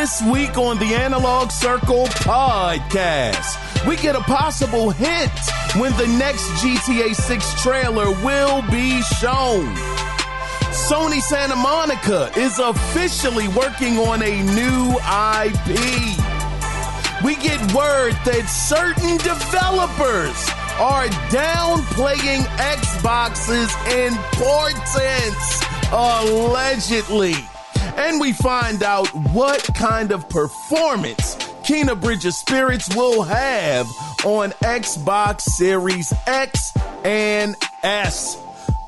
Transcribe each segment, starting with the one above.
This week on the Analog Circle podcast, we get a possible hint when the next GTA 6 trailer will be shown. Sony Santa Monica is officially working on a new IP. We get word that certain developers are downplaying Xbox's importance, allegedly. And we find out what kind of performance Kena Bridges Spirits will have on Xbox Series X and S.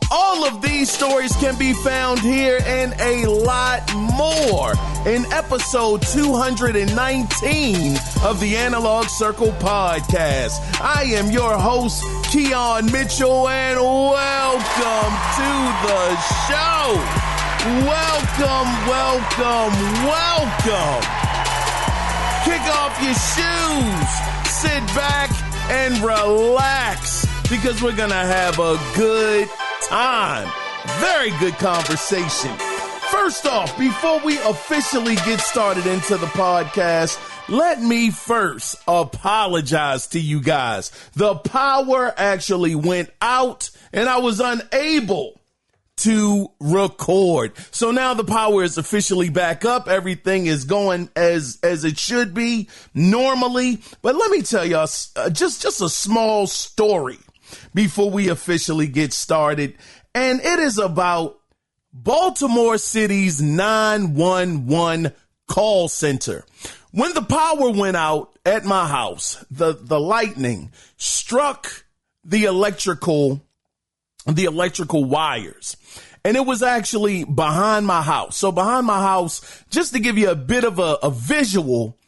All of these stories can be found here and a lot more in episode 219 of the Analog Circle podcast. I am your host, Kiaun Mitchell, and welcome to the show. Welcome. Kick off your shoes, sit back and relax because we're going to have a good time. Very good conversation. First off, before we officially get started into the podcast, let me first apologize to you guys. The power actually went out and I was unable to record. So now the power is officially back up. Everything is going as it should be normally. But let me tell y'all just a small story before we officially get started. And it is about Baltimore City's 911 call center. When the power went out at my house, the lightning struck the electrical wires. And it was actually behind my house. So behind my house, just to give you a bit of a visual,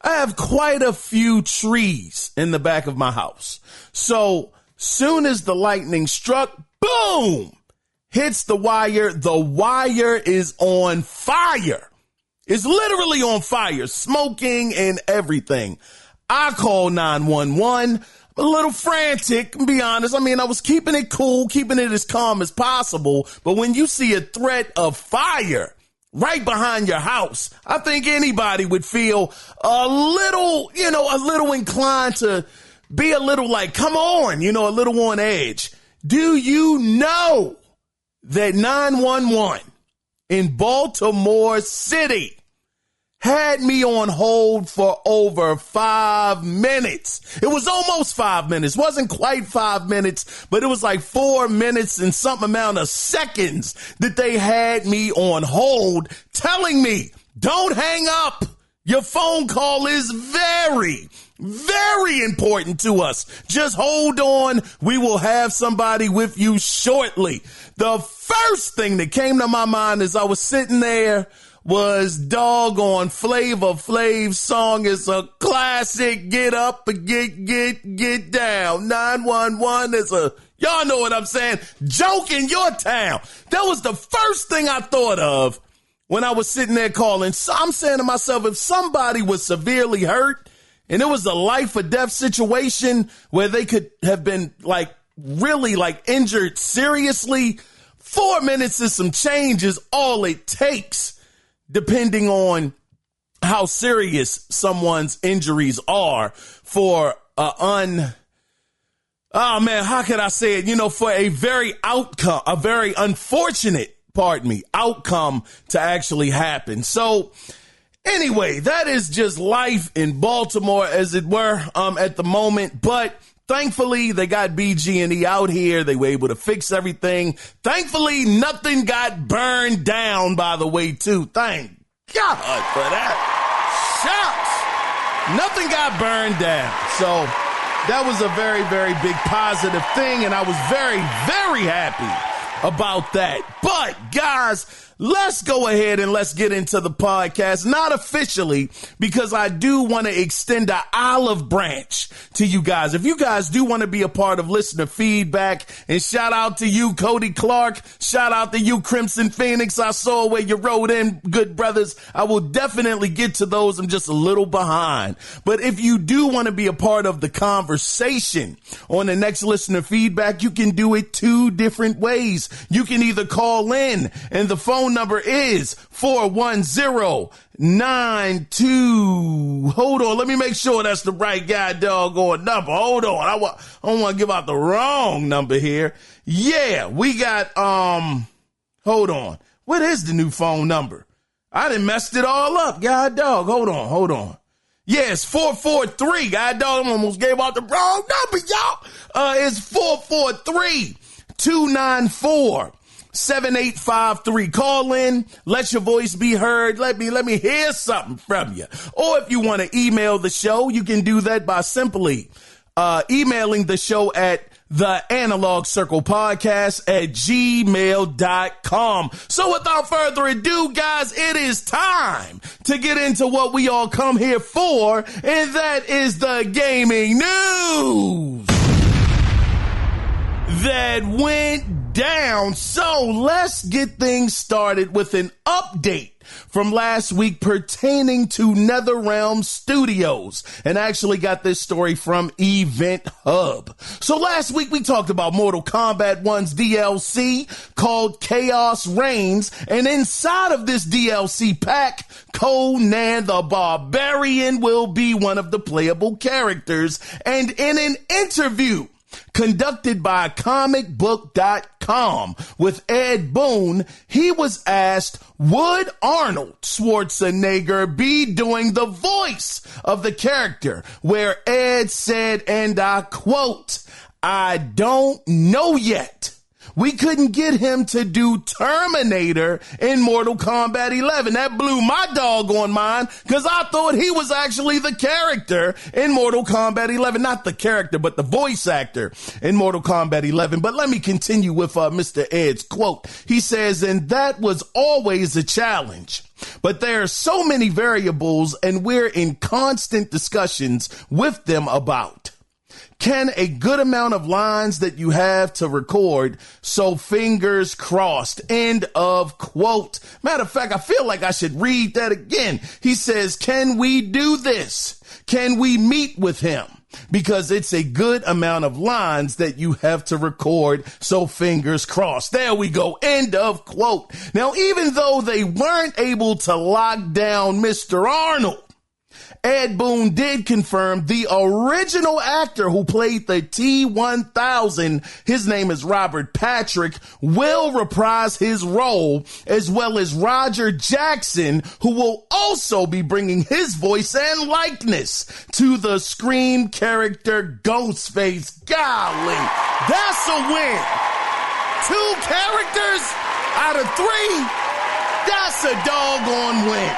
I have quite a few trees in the back of my house. So soon as the lightning struck, boom, hits the wire. The wire is on fire. It's literally on fire, smoking and everything. I call 911. A little frantic, to be honest. I mean, I was keeping it cool, keeping it as calm as possible. But when you see a threat of fire right behind your house, I think anybody would feel a little inclined to be a little like, come on, a little on edge. Do you know that 911 in Baltimore City had me on hold for over 5 minutes. It was almost 5 minutes. Wasn't quite 5 minutes, but it was like 4 minutes and some amount of seconds that they had me on hold telling me, don't hang up. Your phone call is very, very important to us. Just hold on. We will have somebody with you shortly. The first thing that came to my mind as I was sitting there was doggone Flavor Flav's song. Is a classic. Get up and get down. 911 is y'all know what I'm saying, joke in your town. That was the first thing I thought of when I was sitting there calling. So I'm saying to myself, if somebody was severely hurt and it was a life or death situation where they could have been really injured seriously, 4 minutes is some change is all it takes, depending on how serious someone's injuries are for how could I say it? For a very unfortunate, outcome to actually happen. So anyway, that is just life in Baltimore, as it were, at the moment. But thankfully, they got BG&E out here. They were able to fix everything. Thankfully, nothing got burned down, by the way, too. Thank God for that. Shucks. Nothing got burned down. So that was a very, very big positive thing, and I was very, very happy about that. But, guys, let's go ahead and let's get into the podcast. Not officially, because I do want to extend an olive branch to you guys. If you guys do want to be a part of listener feedback, and shout out to you, Cody Clark. Shout out to you, Crimson Phoenix. I saw where you wrote in, good brothers. I will definitely get to those. I'm just a little behind. But if you do want to be a part of the conversation on the next listener feedback, you can do it 2 different ways. You can either call in, and the phone phone number is 410-92. Hold on. Let me make sure that's the right guy doggone number. Hold on. I don't want to give out the wrong number here. Yeah, we got, hold on. What is the new phone number? I done messed it all up. God dog. Hold on. Yeah, it's 443. God dog, I almost gave out the wrong number, y'all. It's 443-294-7853. Call in, let your voice be heard. Let me hear something from you. Or if you want to email the show, you can do that by simply emailing the show at theanalogcirclepodcast@gmail.com. So without further ado, guys, it is time to get into what we all come here for, and that is the gaming news that went down. So let's get things started with an update from last week pertaining to NetherRealm Studios, and I actually got this story from Event Hub. So last week we talked about Mortal Kombat 1's DLC called Chaos Reigns, and inside of this DLC pack, Conan the Barbarian will be one of the playable characters. And in an interview conducted by comicbook.com with Ed Boon, he was asked, would Arnold Schwarzenegger be doing the voice of the character? Where Ed said, and I quote, "I don't know yet. We couldn't get him to do Terminator in Mortal Kombat 11. That blew my doggone mind because I thought he was actually the character in Mortal Kombat 11. Not the character, but the voice actor in Mortal Kombat 11. But let me continue with Mr. Ed's quote. He says, and that was always a challenge. But there are so many variables and we're in constant discussions with them about. Can a good amount of lines that you have to record, so fingers crossed." End of quote. Matter of fact, I feel like I should read that again. He says, can we do this? Can we meet with him? Because it's a good amount of lines that you have to record, so fingers crossed. There we go. End of quote. Now, even though they weren't able to lock down Mr. Arnold, Ed Boon did confirm the original actor who played the T-1000, his name is Robert Patrick, will reprise his role, as well as Roger Jackson, who will also be bringing his voice and likeness to the Scream character Ghostface. Golly, that's a win. 2 characters out of 3, that's a doggone win.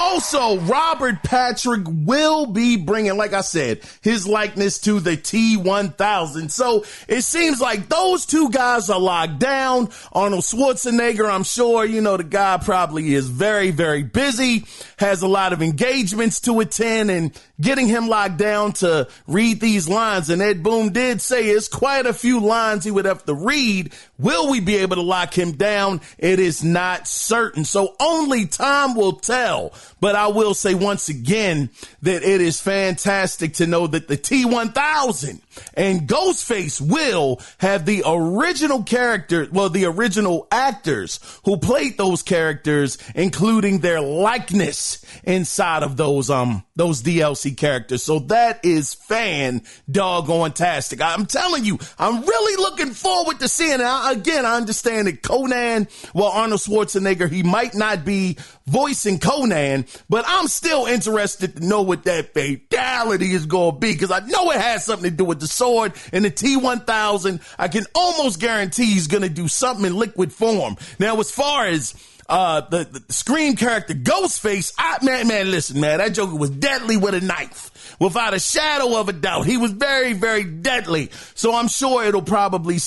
Also, Robert Patrick will be bringing, like I said, his likeness to the T-1000. So it seems like those 2 guys are locked down. Arnold Schwarzenegger, I'm sure, the guy probably is very, very busy, has a lot of engagements to attend, and getting him locked down to read these lines. And Ed Boon did say it's quite a few lines he would have to read. Will we be able to lock him down? It is not certain. So only time will tell. But I will say once again that it is fantastic to know that the T-1000 and Ghostface will have the original the original actors who played those characters, including their likeness inside of those DLC characters. So that is fan-doggone-tastic. I'm telling you, I'm really looking forward to seeing it. I understand that Arnold Schwarzenegger, he might not be voicing Conan, but I'm still interested to know what that fatality is going to be, because I know it has something to do with the sword and the T-1000. I can almost guarantee he's going to do something in liquid form. Now, as far as the Scream character Ghostface, listen, that Joker was deadly with a knife. Without a shadow of a doubt, he was very, very deadly. So I'm sure it'll probably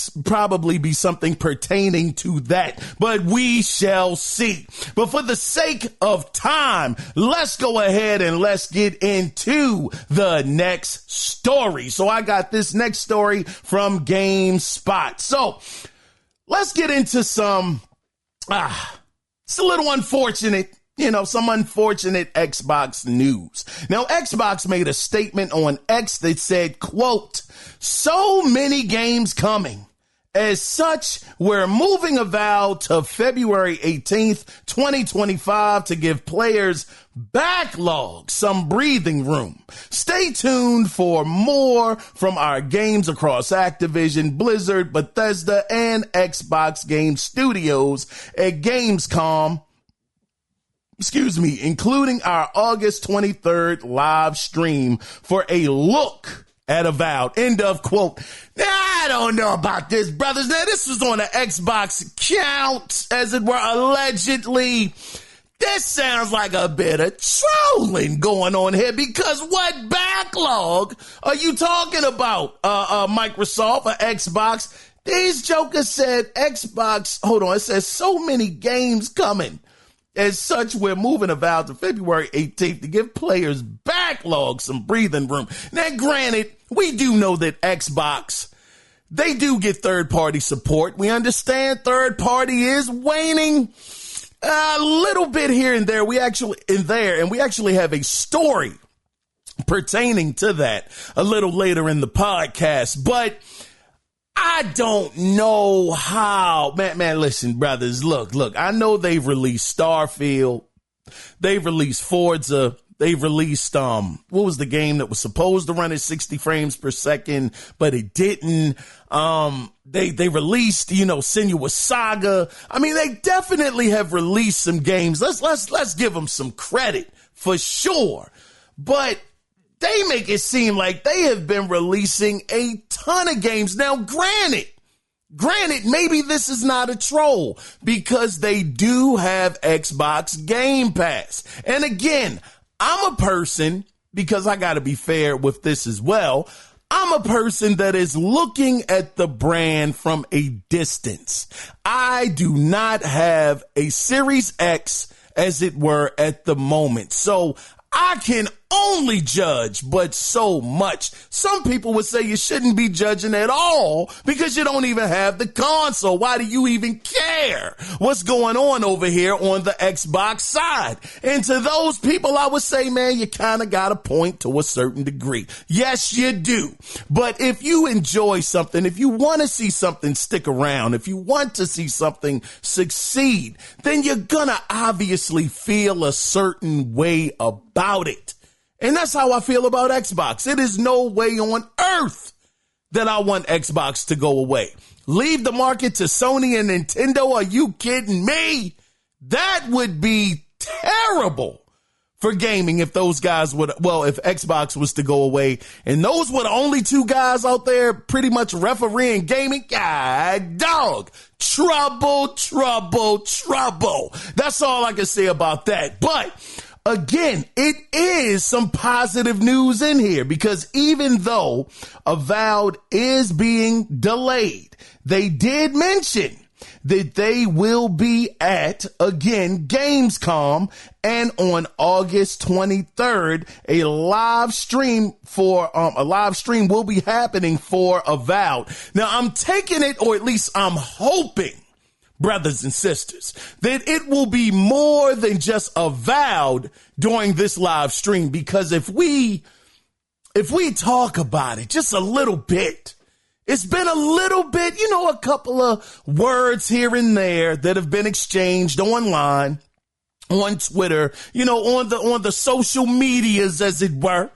be something pertaining to that, but we shall see. But for the sake of time, let's go ahead and let's get into the next story. So I got this next story from GameSpot. So let's get into it's a little unfortunate, some unfortunate Xbox news. Now, Xbox made a statement on X that said, quote, "So many games coming. As such, we're moving Avowed to February 18th, 2025 to give players backlog some breathing room. Stay tuned for more from our games across Activision, Blizzard, Bethesda, and Xbox Game Studios at Gamescom. Including our August 23rd live stream for a look at Avowed. End of quote. Now, I don't know about this, brothers. Now, this was on the Xbox account, as it were, allegedly. This sounds like a bit of trolling going on here, because what backlog are you talking about, Microsoft or Xbox? These jokers said Xbox, hold on, it says so many games coming. As such, we're moving Avowed to February 18th to give players backlog some breathing room. Now, granted, we do know that Xbox, they do get third-party support. We understand third-party is waning a little bit here and there. We actually have a story pertaining to that a little later in the podcast. But I don't know how, man, listen, brothers, look, I know they've released Starfield, they've released Forza, they've released, what was the game that was supposed to run at 60 frames per second, but it didn't. They released, Senua's Saga. I mean, they definitely have released some games. Let's give them some credit for sure. But they make it seem like they have been releasing a ton of games. Now, granted, maybe this is not a troll, because they do have Xbox Game Pass. And again, I'm a person, because I got to be fair with this as well, I'm a person that is looking at the brand from a distance. I do not have a Series X, as it were, at the moment. So I can only judge but so much. Some people would say you shouldn't be judging at all because you don't even have the console. Why do you even care what's going on over here on the Xbox side? And to those people, I would say, man, you kind of got a point to a certain degree. Yes, you do. But if you enjoy something, if you want to see something stick around, if you want to see something succeed, then you're gonna obviously feel a certain way about it. And that's how I feel about Xbox. It is no way on earth that I want Xbox to go away. Leave the market to Sony and Nintendo? Are you kidding me? That would be terrible for gaming if those guys if Xbox was to go away and those were the only two guys out there pretty much refereeing gaming. God dog. Trouble. That's all I can say about that. But again, it is some positive news in here, because even though Avowed is being delayed, they did mention that they will be at, again, Gamescom, and on August 23rd, a live stream will be happening for Avowed. Now, I'm taking it, or at least I'm hoping, brothers and sisters, that it will be more than just Avowed during this live stream, because if we talk about it just a little bit, it's been a little bit, a couple of words here and there that have been exchanged online, on Twitter, on the social medias, as it were,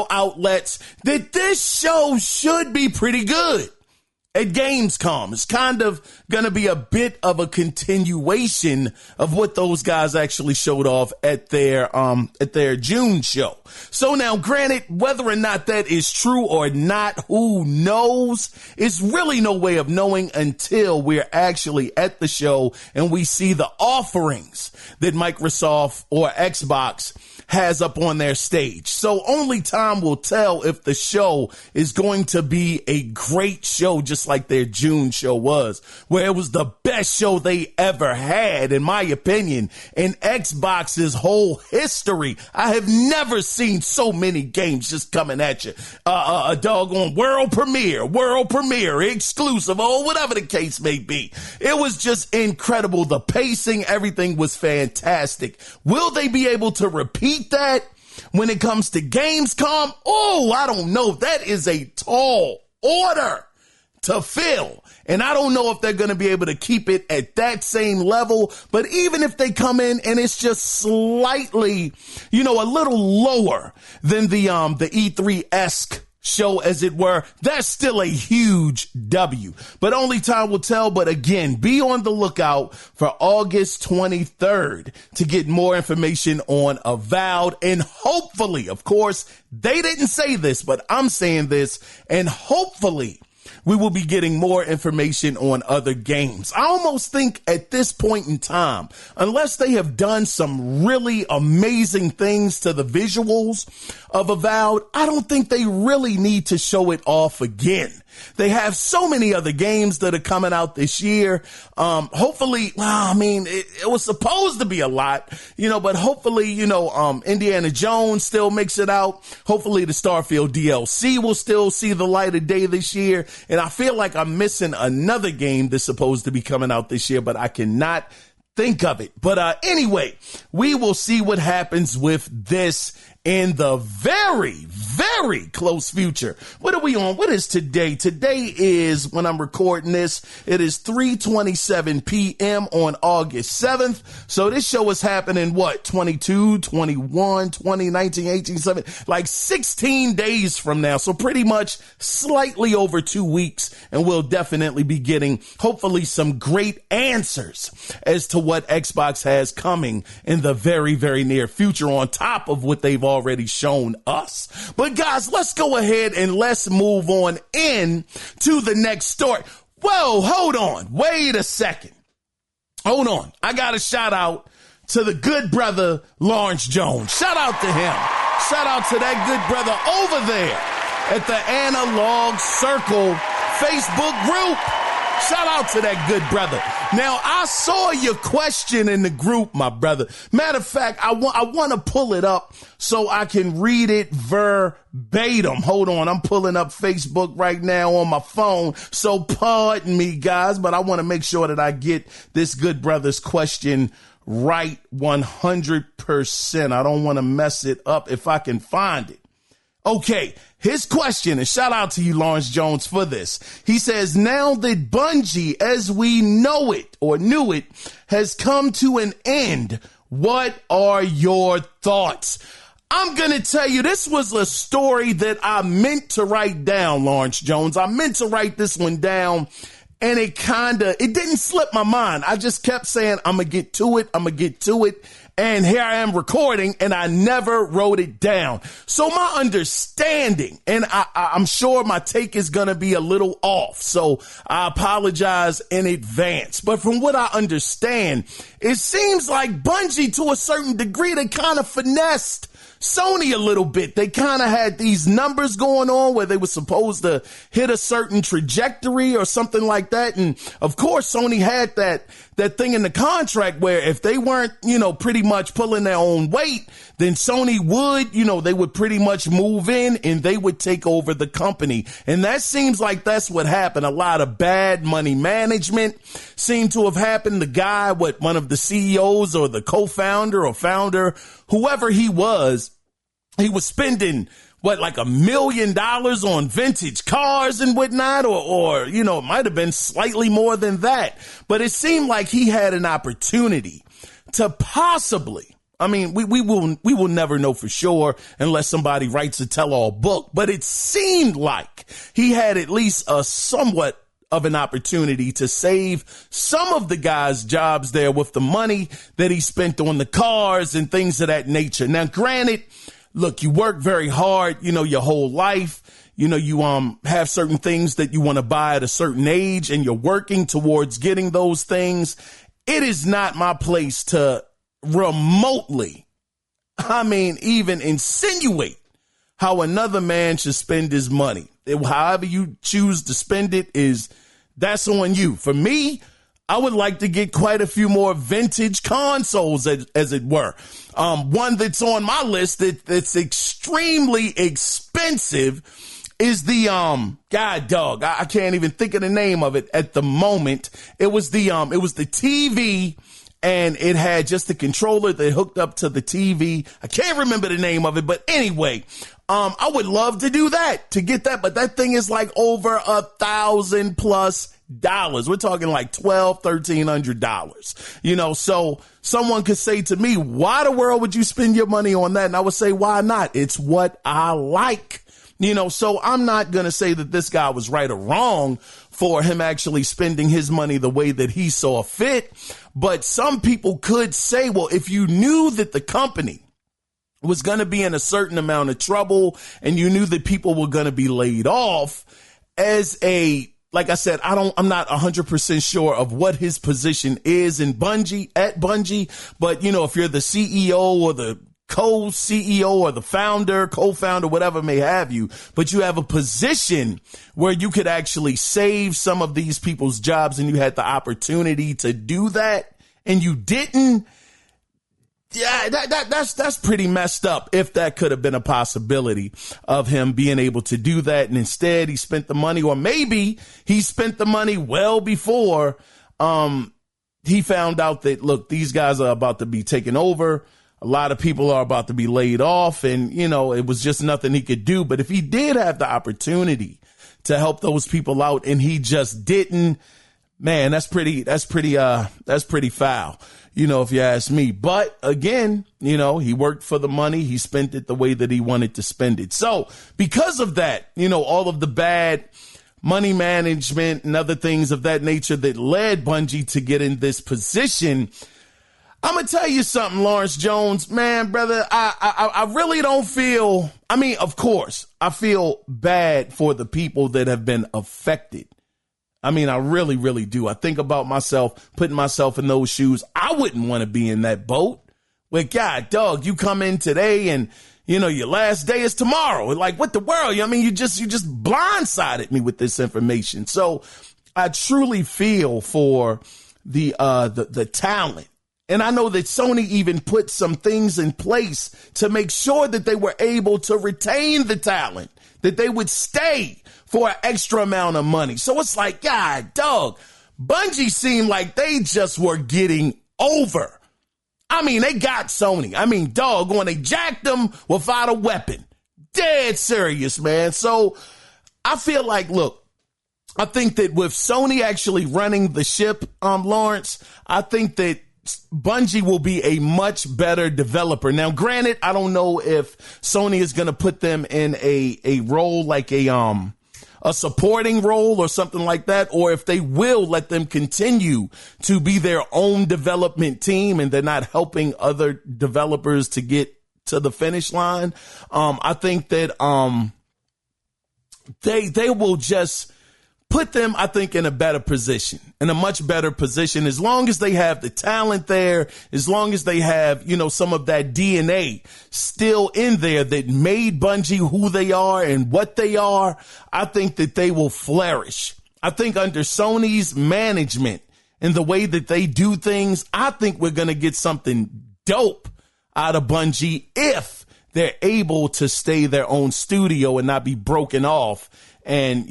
outlets, that this show should be pretty good at Gamescom. It's kind of going to be a bit of a continuation of what those guys actually showed off at their June show. So now, granted, whether or not that is true or not, who knows? It's really no way of knowing until we're actually at the show and we see the offerings that Microsoft or Xbox has up on their stage. So only time will tell if the show is going to be a great show, just like their June show was, where it was the best show they ever had, in my opinion, in Xbox's whole history. I have never seen so many games just coming at you. A doggone world premiere, exclusive, or whatever the case may be. It was just incredible. The pacing, everything was fantastic. Will they be able to repeat that when it comes to Gamescom? Oh, I don't know. That is a tall order. to fill. And I don't know if they're going to be able to keep it at that same level, but even if they come in and it's just slightly, a little lower than the E3-esque show, as it were, that's still a huge W. But only time will tell. But again, be on the lookout for August 23rd to get more information on Avowed. And hopefully, of course, they didn't say this, but I'm saying this, and hopefully we will be getting more information on other games. I almost think at this point in time, unless they have done some really amazing things to the visuals of Avowed, I don't think they really need to show it off again. They have so many other games that are coming out this year. Hopefully, it was supposed to be a lot, but hopefully, Indiana Jones still makes it out. Hopefully the Starfield DLC will still see the light of day this year. And I feel like I'm missing another game that's supposed to be coming out this year, but I cannot think of it. But anyway, we will see what happens with this in the very, very close future. What are we on? What is today? Today is, when I'm recording this, it is 3:27 p.m. on August 7th. So this show is happening, 22, 21, 20, 19, 18, 17, like 16 days from now. So pretty much slightly over 2 weeks. And we'll definitely be getting, hopefully, some great answers as to what Xbox has coming in the very, very near future, on top of what they've already shown us. But guys, let's go ahead and let's move on in to the next story. Whoa, hold on. Wait a second. Hold on. I got a shout out to the good brother, Lawrence Jones. Shout out to him. Shout out to that good brother over there at the Analog Circle Facebook group. Shout out to that good brother. Now, I saw your question in the group, my brother. Matter of fact, I want to pull it up so I can read it verbatim. Hold on. I'm pulling up Facebook right now on my phone. So pardon me, guys, but I want to make sure that I get this good brother's question right 100%. I don't want to mess it up if I can find it. Okay, his question, and shout out to you, Lawrence Jones, for this. He says, now that Bungie, as we know it or knew it, has come to an end, what are your thoughts? I'm going to tell you, this was a story that I meant to write down, Lawrence Jones. I meant to write this one down, and it didn't slip my mind. I just kept saying, I'm going to get to it. And here I am recording, and I never wrote it down. So my understanding, and I'm sure my take is going to be a little off, so I apologize in advance. But from what I understand, it seems like Bungie, to a certain degree, they kind of finessed Sony a little bit. They kind of had these numbers going on where they were supposed to hit a certain trajectory or something like that. And of course, Sony had that thing in the contract where if they weren't, pretty much pulling their own weight, then Sony would, they would pretty much move in and they would take over the company. And that seems like that's what happened. A lot of bad money management seemed to have happened. The guy, one of the CEOs or the co-founder or founder, whoever he was spending like $1 million on vintage cars and whatnot, or it might have been slightly more than that. But it seemed like he had an opportunity to possibly, we will never know for sure unless somebody writes a tell-all book, but it seemed like he had at least a somewhat of an opportunity to save some of the guys' jobs there with the money that he spent on the cars and things of that nature. Now, granted, look, you work very hard, your whole life. You have certain things that you want to buy at a certain age, and you're working towards getting those things. It is not my place to remotely, even insinuate how another man should spend his money. However you choose to spend it that's on you. For me, I would like to get quite a few more vintage consoles, as it were. One that's on my list that's extremely expensive is the, I can't even think of the name of it at the moment. It was the TV, and it had just the controller that hooked up to the TV. I can't remember the name of it, but anyway, I would love to do that, to get that, but that thing is like over $1,000+. We're talking like $1,300. So someone could say to me, why the world would you spend your money on that? And I would say, why not? It's what I like. So I'm not going to say that this guy was right or wrong for him actually spending his money the way that he saw fit. But some people could say, well, if you knew that the company was going to be in a certain amount of trouble and you knew that people were going to be laid off, like I said, I'm not 100% sure of what his position is at Bungie. But, if you're the CEO or the co-CEO or the founder, co-founder, whatever may have you, but you have a position where you could actually save some of these people's jobs and you had the opportunity to do that and you didn't. Yeah, that's pretty messed up if that could have been a possibility of him being able to do that. And instead he spent the money, or maybe he spent the money well before he found out that, look, these guys are about to be taken over. A lot of people are about to be laid off and, it was just nothing he could do. But if he did have the opportunity to help those people out and he just didn't, man, that's pretty foul, if you ask me. But again, he worked for the money. He spent it the way that he wanted to spend it. So because of that, all of the bad money management and other things of that nature that led Bungie to get in this position, I'm going to tell you something, Lawrence Jones, man, brother, I really don't feel, of course, I feel bad for the people that have been affected. I really, really do. I think about myself, putting myself in those shoes. I wouldn't want to be in that boat. Well, God, dog, you come in today and, your last day is tomorrow. Like, what the world? You just blindsided me with this information. So I truly feel for the talent. And I know that Sony even put some things in place to make sure that they were able to retain the talent, that they would stay for an extra amount of money. So it's like, God, dog, Bungie seemed like they just were getting over. They got Sony. Doggone, they jacked them without a weapon. Dead serious, man. So I feel like, look, I think that with Sony actually running the ship, Lawrence, I think that Bungie will be a much better developer. Now, granted, I don't know if Sony is going to put them in a role like a supporting role or something like that, or if they will let them continue to be their own development team and they're not helping other developers to get to the finish line. I think that they will just put them, I think, in a better position, in a much better position, as long as they have the talent there, as long as they have, some of that DNA still in there that made Bungie who they are and what they are. I think that they will flourish. I think under Sony's management and the way that they do things, I think we're going to get something dope out of Bungie if they're able to stay their own studio and not be broken off and,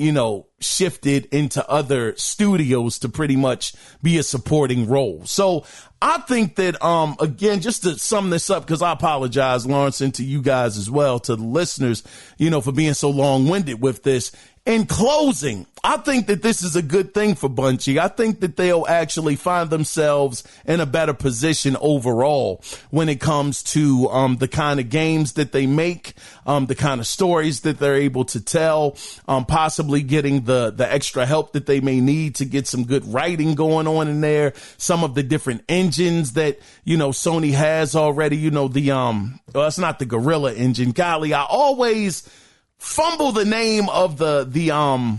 shifted into other studios to pretty much be a supporting role. So I think that, again, just to sum this up, because I apologize, Lawrence, and to you guys as well, to the listeners, for being so long-winded with this. In closing, I think that this is a good thing for Bungie. I think that they'll actually find themselves in a better position overall when it comes to the kind of games that they make, the kind of stories that they're able to tell, possibly getting the extra help that they may need to get some good writing going on in there, some of the different engines that, Sony has already, it's not the Gorilla engine. Golly, I always fumble the name of the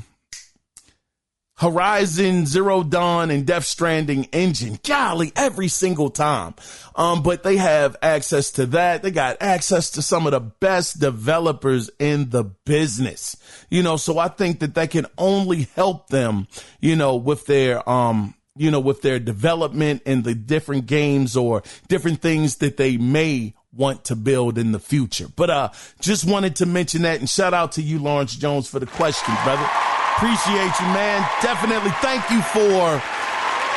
Horizon Zero Dawn and Death Stranding engine. Golly, every single time. But they have access to that. They got access to some of the best developers in the business, so I think that can only help them, with their, with their development and the different games or different things that they may want to build in the future. But just wanted to mention that, and shout out to you, Lawrence Jones, for the question, brother. Appreciate you, man. Definitely thank you for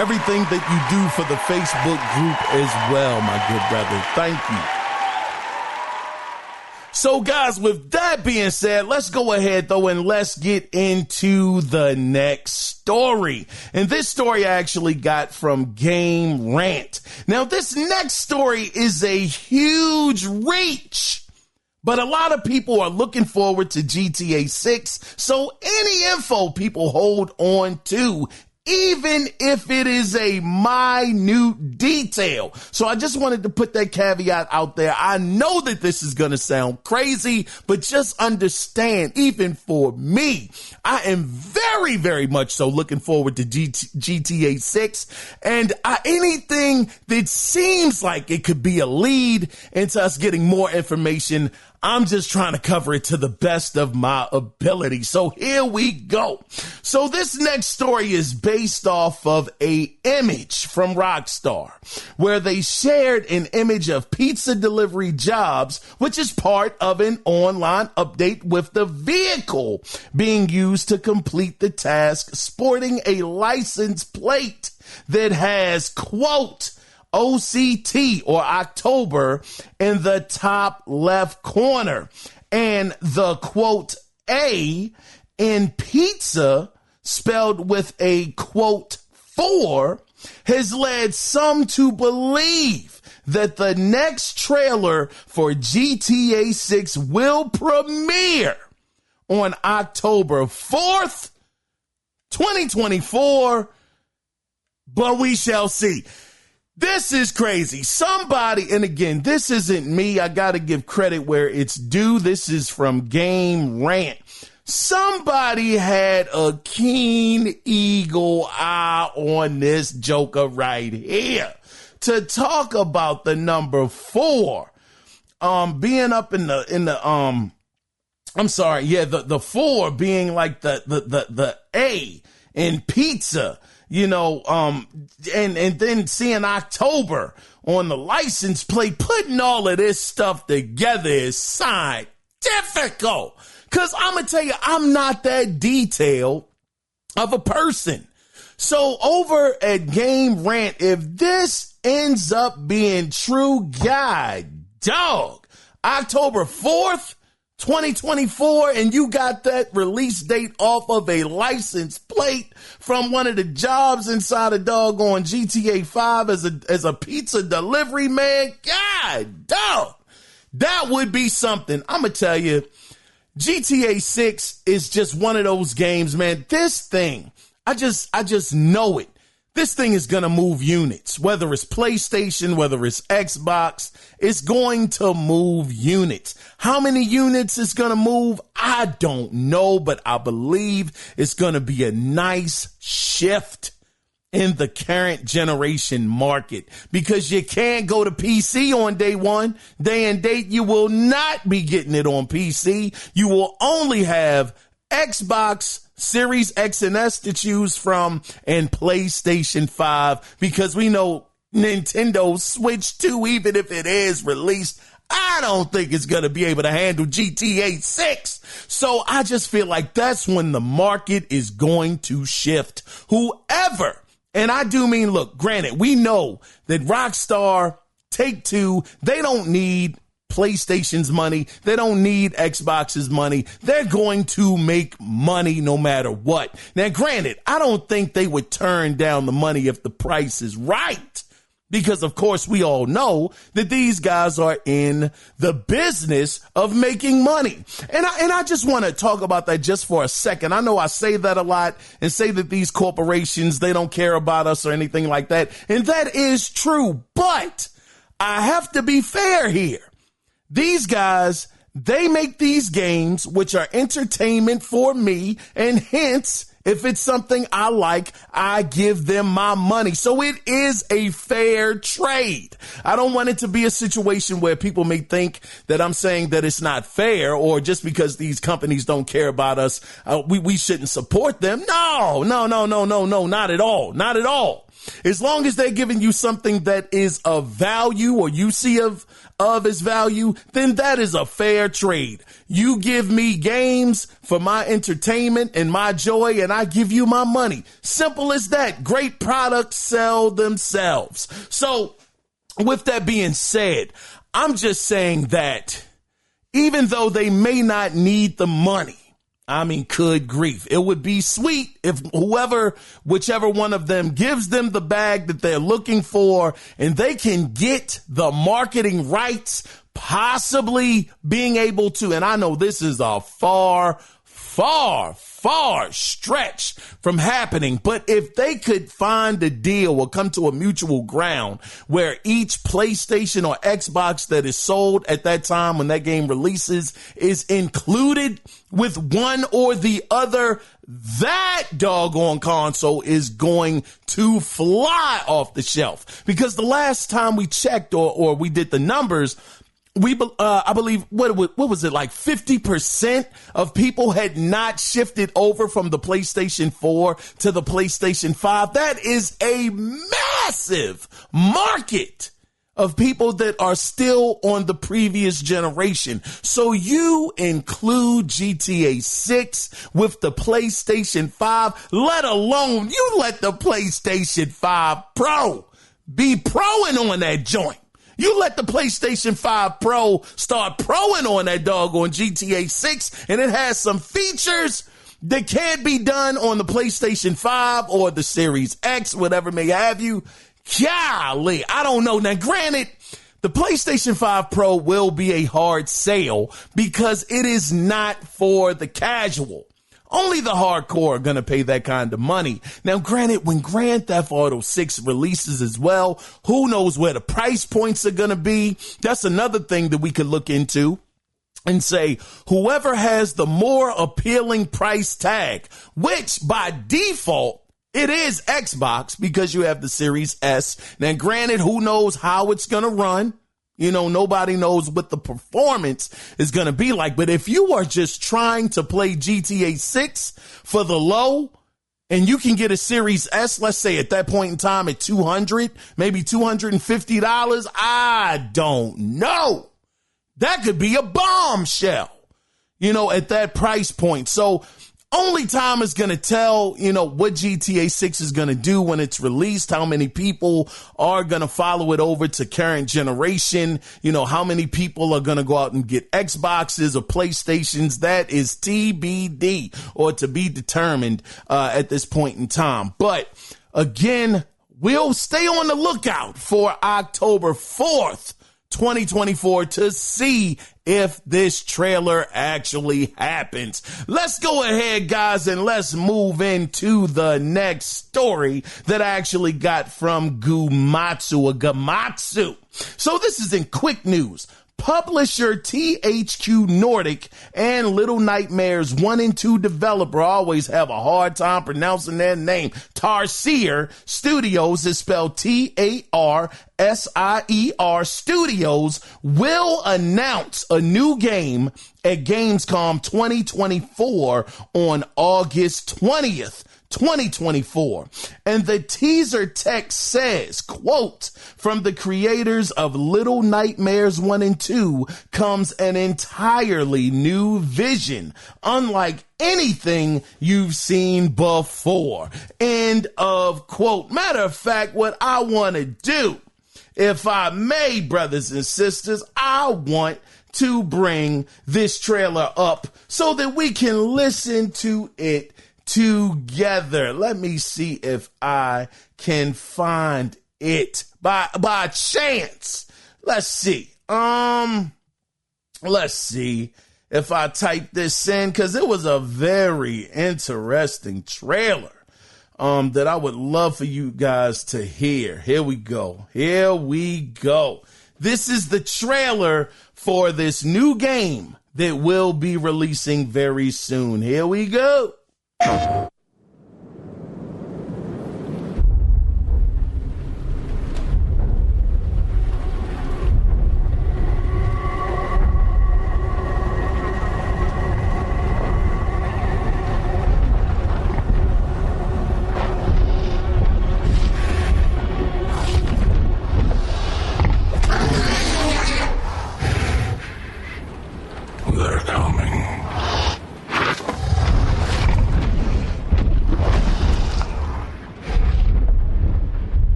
everything that you do for the Facebook group as well, my good brother. Thank you. So guys, with that being said, let's go ahead though and let's get into the next story. And this story I actually got from Game Rant. Now this next story is a huge reach, but a lot of people are looking forward to GTA 6. So any info people hold on to, even if it is a minute detail. So I just wanted to put that caveat out there. I know that this is going to sound crazy, but just understand, even for me, I am very, very much so looking forward to GTA 6. And anything that seems like it could be a lead into us getting more information, I'm just trying to cover it to the best of my ability. So here we go. So this next story is based off of an image from Rockstar, where they shared an image of pizza delivery jobs, which is part of an online update with the vehicle being used to complete the task, sporting a license plate that has, quote, OCT or October in the top left corner, and the quote A in pizza spelled with a quote 4 has led some to believe that the next trailer for GTA 6 will premiere on October 4th, 2024, but we shall see. This is crazy. Somebody, and again, this isn't me. I got to give credit where it's due. This is from Game Rant. Somebody had a keen eagle eye on this joker right here to talk about the number 4, being up in the I'm sorry. Yeah. The 4 being like the A in pizza. You know, and then seeing October on the license plate, putting all of this stuff together is scientific. Cause I'm gonna tell you, I'm not that detailed of a person. So over at Game Rant, if this ends up being true, God dog, October 4th, 2024, and you got that release date off of a license plate from one of the jobs inside a doggone GTA 5 as a pizza delivery man. God, dog, that would be something. I'm gonna tell you, GTA 6 is just one of those games, man. This thing, I just know it. This thing is going to move units, whether it's PlayStation, whether it's Xbox, it's going to move units. How many units it's going to move? I don't know, but I believe it's going to be a nice shift in the current generation market, because you can't go to PC on day one. Day and date, you will not be getting it on PC. You will only have Xbox Series X and S to choose from, and PlayStation 5, because we know Nintendo Switch 2, even if it is released, I don't think it's going to be able to handle GTA 6. So I just feel like that's when the market is going to shift. Whoever, and I do mean, look, granted, we know that Rockstar, Take-Two, they don't need PlayStation's money. They don't need Xbox's money. They're going to make money no matter what. Now, granted, I don't think they would turn down the money if the price is right, because of course we all know that these guys are in the business of making money. And I just want to talk about that just for a second. I know I say that a lot and say that these corporations, they don't care about us or anything like that. And that is true, but I have to be fair here. These guys, they make these games, which are entertainment for me, and hence, if it's something I like, I give them my money. So it is a fair trade. I don't want it to be a situation where people may think that I'm saying that it's not fair, or just because these companies don't care about us, we shouldn't support them. No, not at all. Not at all. As long as they're giving you something that is of value, or you see of its value, then that is a fair trade. You give me games for my entertainment and my joy, and I give you my money. Simple as that. Great products sell themselves. So with that being said, I'm just saying that even though they may not need the money. I mean, good grief. It would be sweet if whichever one of them gives them the bag that they're looking for and they can get the marketing rights, possibly being able to, and I know this is a far stretch from happening, but if they could find a deal or come to a mutual ground where each PlayStation or Xbox that is sold at that time when that game releases is included with one or the other, that doggone console is going to fly off the shelf. Because the last time we checked or we did the numbers, I believe, what was it, like 50% of people had not shifted over from the PlayStation 4 to the PlayStation 5. That is a massive market of people that are still on the previous generation. So you include GTA 6 with the PlayStation 5, let alone you let the PlayStation 5 Pro be proing on that joint. You let the PlayStation 5 Pro start proing on that doggone GTA 6, and it has some features that can't be done on the PlayStation 5 or the Series X, whatever may have you. Golly, I don't know. Now, granted, the PlayStation 5 Pro will be a hard sale because it is not for the casual. Only the hardcore are going to pay that kind of money. Now, granted, when Grand Theft Auto 6 releases as well, who knows where the price points are going to be? That's another thing that we could look into and say, whoever has the more appealing price tag, which by default, it is Xbox because you have the Series S. Now, granted, who knows how it's going to run? You know, nobody knows what the performance is going to be like. But if you are just trying to play GTA 6 for the low and you can get a Series S, let's say at that point in time at $200, maybe $250, I don't know. That could be a bombshell, you know, at that price point. So only time is going to tell, you know, what GTA 6 is going to do when it's released, how many people are going to follow it over to current generation, you know, how many people are going to go out and get Xboxes or PlayStations. That is TBD or to be determined at this point in time. But again, we'll stay on the lookout for October 4th. 2024 to see if this trailer actually happens. Let's go ahead, guys, and let's move into the next story that I actually got from Gamatsu. So this is in quick news. Publisher THQ Nordic and Little Nightmares 1 and 2 developer, always have a hard time pronouncing their name, Tarsier Studios is spelled Tarsier Studios, will announce a new game at Gamescom 2024 on August 20th. 2024. And the teaser text says, quote, from the creators of Little Nightmares 1 and 2 comes an entirely new vision, unlike anything you've seen before. End of quote. Matter of fact, what I want to do, if I may, brothers and sisters, I want to bring this trailer up so that we can listen to it together. Let me see if I can find it by chance. Let's see. Let's see if I type this in, because it was a very interesting trailer that I would love for you guys to hear. Here we go. This is the trailer for this new game that will be releasing very soon. Here we go. They're coming.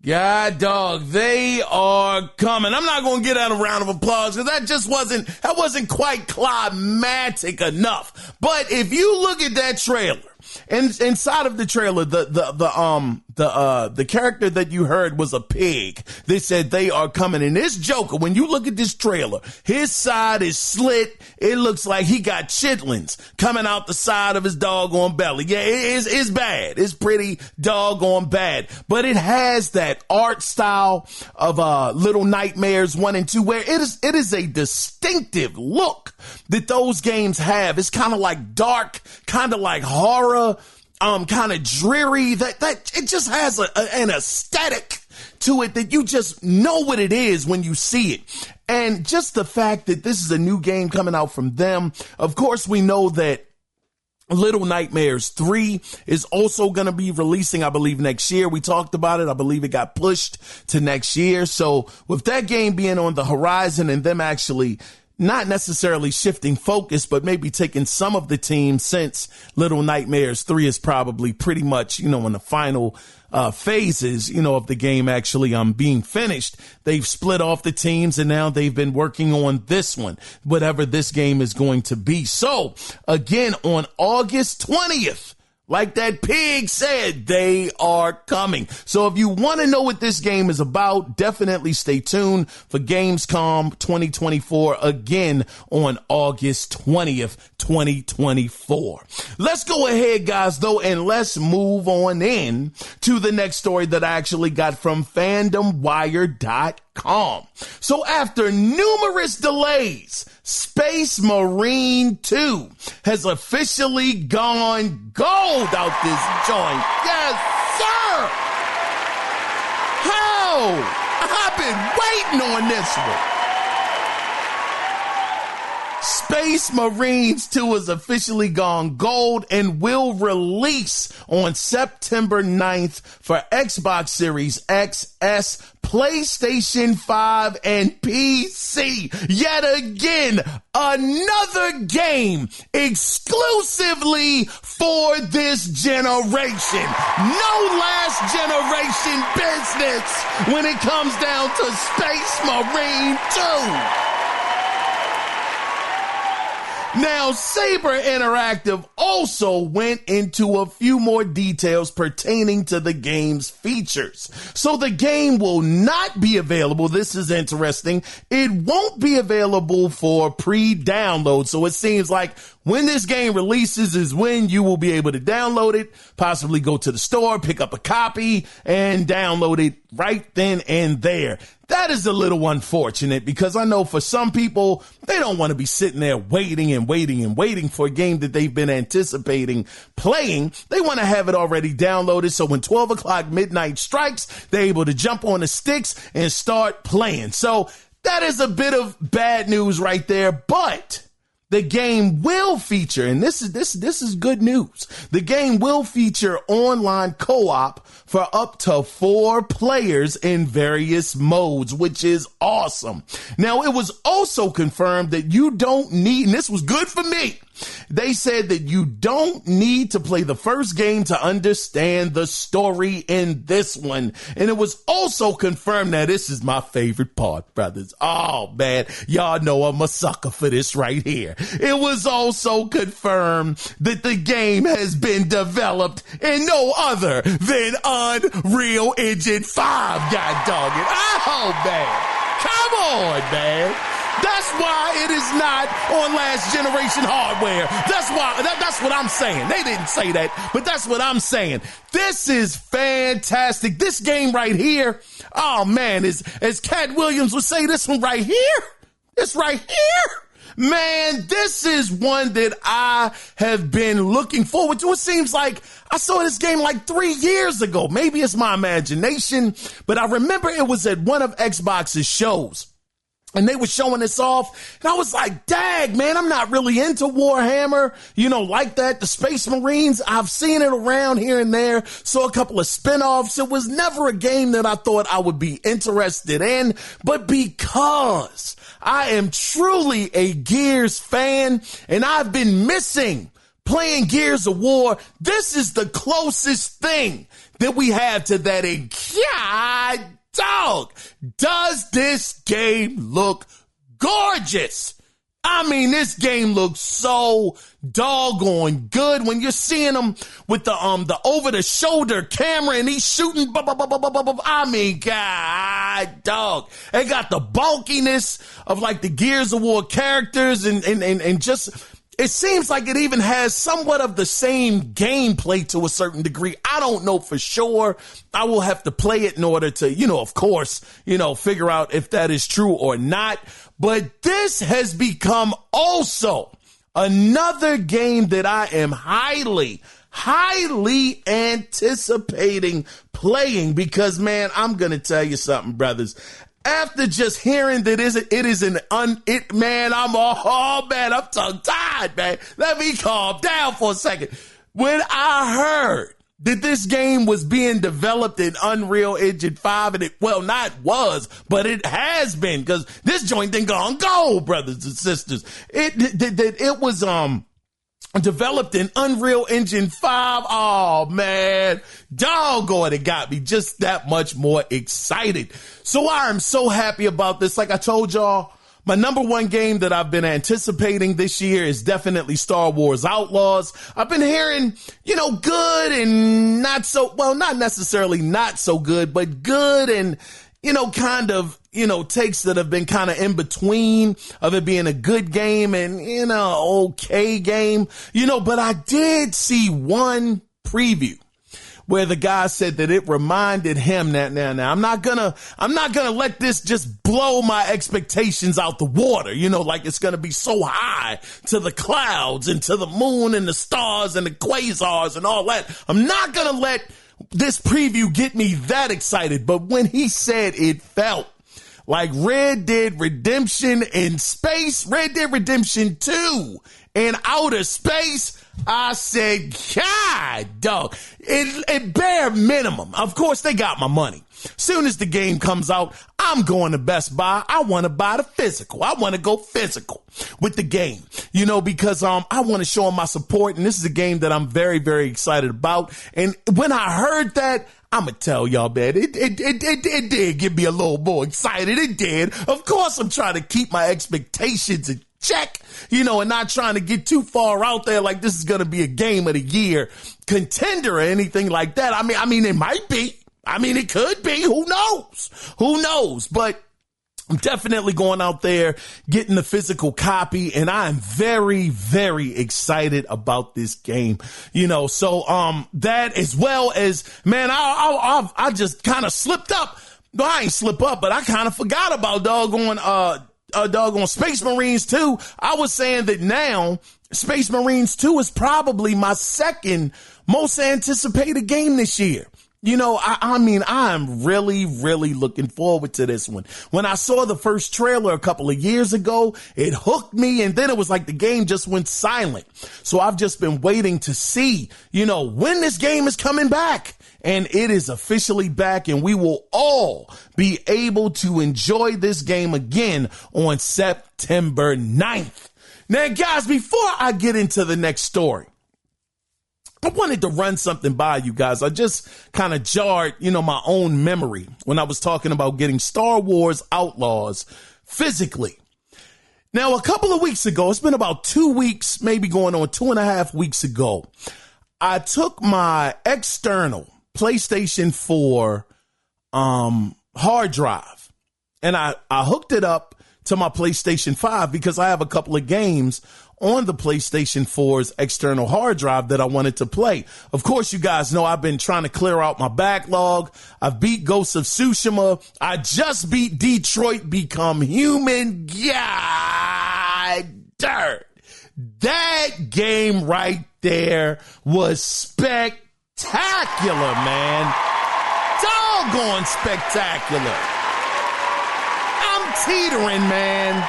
God dog, they are coming. I'm not going to get out a round of applause because that wasn't quite climatic enough. But if you look at that trailer, and inside of the trailer, the character that you heard was a pig. They said they are coming. And this Joker, when you look at this trailer, his side is slit. It looks like he got chitlins coming out the side of his doggone belly. Yeah, it's bad. It's pretty doggone bad. But it has that art style of Little Nightmares 1 and 2, where it is a distinctive look that those games have. It's kind of like dark, kind of like horror, kind of dreary. That it just has an aesthetic to it that you just know what it is when you see it. And just the fact that this is a new game coming out from them. Of course, we know that Little Nightmares 3 is also going to be releasing, I believe, next year. We talked about it. I believe it got pushed to next year. So with that game being on the horizon and them actually not necessarily shifting focus, but maybe taking some of the team, since Little Nightmares 3 is probably pretty much, in the final phases, of the game actually being finished. They've split off the teams and now they've been working on this one, whatever this game is going to be. So again, on August 20th, like that pig said, they are coming. So if you want to know what this game is about, definitely stay tuned for Gamescom 2024 again on August 20th, 2024. Let's go ahead, guys, though, and let's move on in to the next story that I actually got from FandomWire.com. So after numerous delays, Space Marine 2 has officially gone gold out this joint. Yes, sir! How? I've been waiting on this one. Space Marines 2 has officially gone gold and will release on September 9th for Xbox Series X, S, PlayStation 5, and PC. Yet again, another game exclusively for this generation. No last generation business when it comes down to Space Marine 2. Now, Saber Interactive also went into a few more details pertaining to the game's features. So the game will not be available. This is interesting. It won't be available for pre-download. So it seems like when this game releases is when you will be able to download it, possibly go to the store, pick up a copy, and download it right then and there. That is a little unfortunate because I know for some people, they don't want to be sitting there waiting for a game that they've been anticipating playing. They want to have it already downloaded, so when 12 o'clock midnight strikes, they're able to jump on the sticks and start playing. So that is a bit of bad news right there, but the game will feature, and this is good news. The game will feature online co-op for up to 4 players in various modes, which is awesome. Now, it was also confirmed that you don't need, and this was good for me, they said that you don't need to play the first game to understand the story in this one. And it was also confirmed, now this is my favorite part, brothers. Oh, man, y'all know I'm a sucker for this right here. It was also confirmed that the game has been developed in no other than Unreal Engine 5, god dog it. Oh, man. Come on, man. That's why it is not on last generation hardware. That's why, that's what I'm saying. They didn't say that, but that's what I'm saying. This is fantastic. This game right here, oh man, as Cat Williams would say, this one right here, this right here, man, this is one that I have been looking forward to. It seems like I saw this game like 3 years ago. Maybe it's my imagination, but I remember it was at one of Xbox's shows. And they were showing this off, and I was like, dang, man, I'm not really into Warhammer, like that. The Space Marines, I've seen it around here and there, saw a couple of spinoffs. It was never a game that I thought I would be interested in, but because I am truly a Gears fan, and I've been missing playing Gears of War, this is the closest thing that we have to that. And God, dog, does this game look gorgeous? I mean, this game looks so doggone good when you're seeing him with the over the shoulder camera and he's shooting. I mean, God, dog, they got the bulkiness of like the Gears of War characters and just, it seems like it even has somewhat of the same gameplay to a certain degree. I don't know for sure. I will have to play it in order to, of course, figure out if that is true or not. But this has become also another game that I am highly anticipating playing because, man, I'm going to tell you something, brothers. After just hearing that I'm tongue-tied, man. Let me calm down for a second. When I heard that this game was being developed in Unreal Engine 5, and but it has been, because this joint done gone gold, brothers and sisters. It was developed in Unreal Engine 5. Oh, man. Doggone, it got me just that much more excited. So I am so happy about this. Like I told y'all, my number one game that I've been anticipating this year is definitely Star Wars Outlaws. I've been hearing, good and not so, well, not necessarily not so good, but good and, kind of, takes that have been kind of in between of it being a good game and, okay game, but I did see one preview where the guy said that it reminded him that now I'm not gonna let this just blow my expectations out the water, like it's gonna be so high to the clouds and to the moon and the stars and the quasars and all that. I'm not gonna let this preview get me that excited. But when he said it felt like Red Dead Redemption in space, Red Dead Redemption 2 in outer space, I said, God, dog, it bare minimum. Of course, they got my money. Soon as the game comes out, I'm going to Best Buy. I want to buy the physical. I want to go physical with the game, because I want to show them my support. And this is a game that I'm very, very excited about. And when I heard that, I'm going to tell y'all, man, it did get me a little more excited. It did. Of course, I'm trying to keep my expectations in check, and not trying to get too far out there like this is going to be a game of the year contender or anything like that. I mean, it might be. I mean, it could be. Who knows? But I'm definitely going out there, getting the physical copy, and I am very, very excited about this game. So that as well as, man, I just kind of slipped up. No, I ain't slip up, but I kind of forgot about doggone Space Marines 2. I was saying that now Space Marines 2 is probably my second most anticipated game this year. I'm really, really looking forward to this one. When I saw the first trailer a couple of years ago, it hooked me, and then it was like the game just went silent. So I've just been waiting to see, when this game is coming back. And it is officially back, and we will all be able to enjoy this game again on September 9th. Now, guys, before I get into the next story, I wanted to run something by you guys. I just kind of jarred, my own memory when I was talking about getting Star Wars Outlaws physically. Now, a couple of weeks ago, it's been about 2 weeks, maybe going on 2.5 weeks ago, I took my external PlayStation 4 hard drive and I hooked it up to my PlayStation 5 because I have a couple of games on the PlayStation 4's external hard drive that I wanted to play. Of course, you guys know I've been trying to clear out my backlog. I've beat Ghost of Tsushima. I just beat Detroit Become Human. God dirt. That game right there was spectacular, man. Doggone spectacular. I'm teetering, man.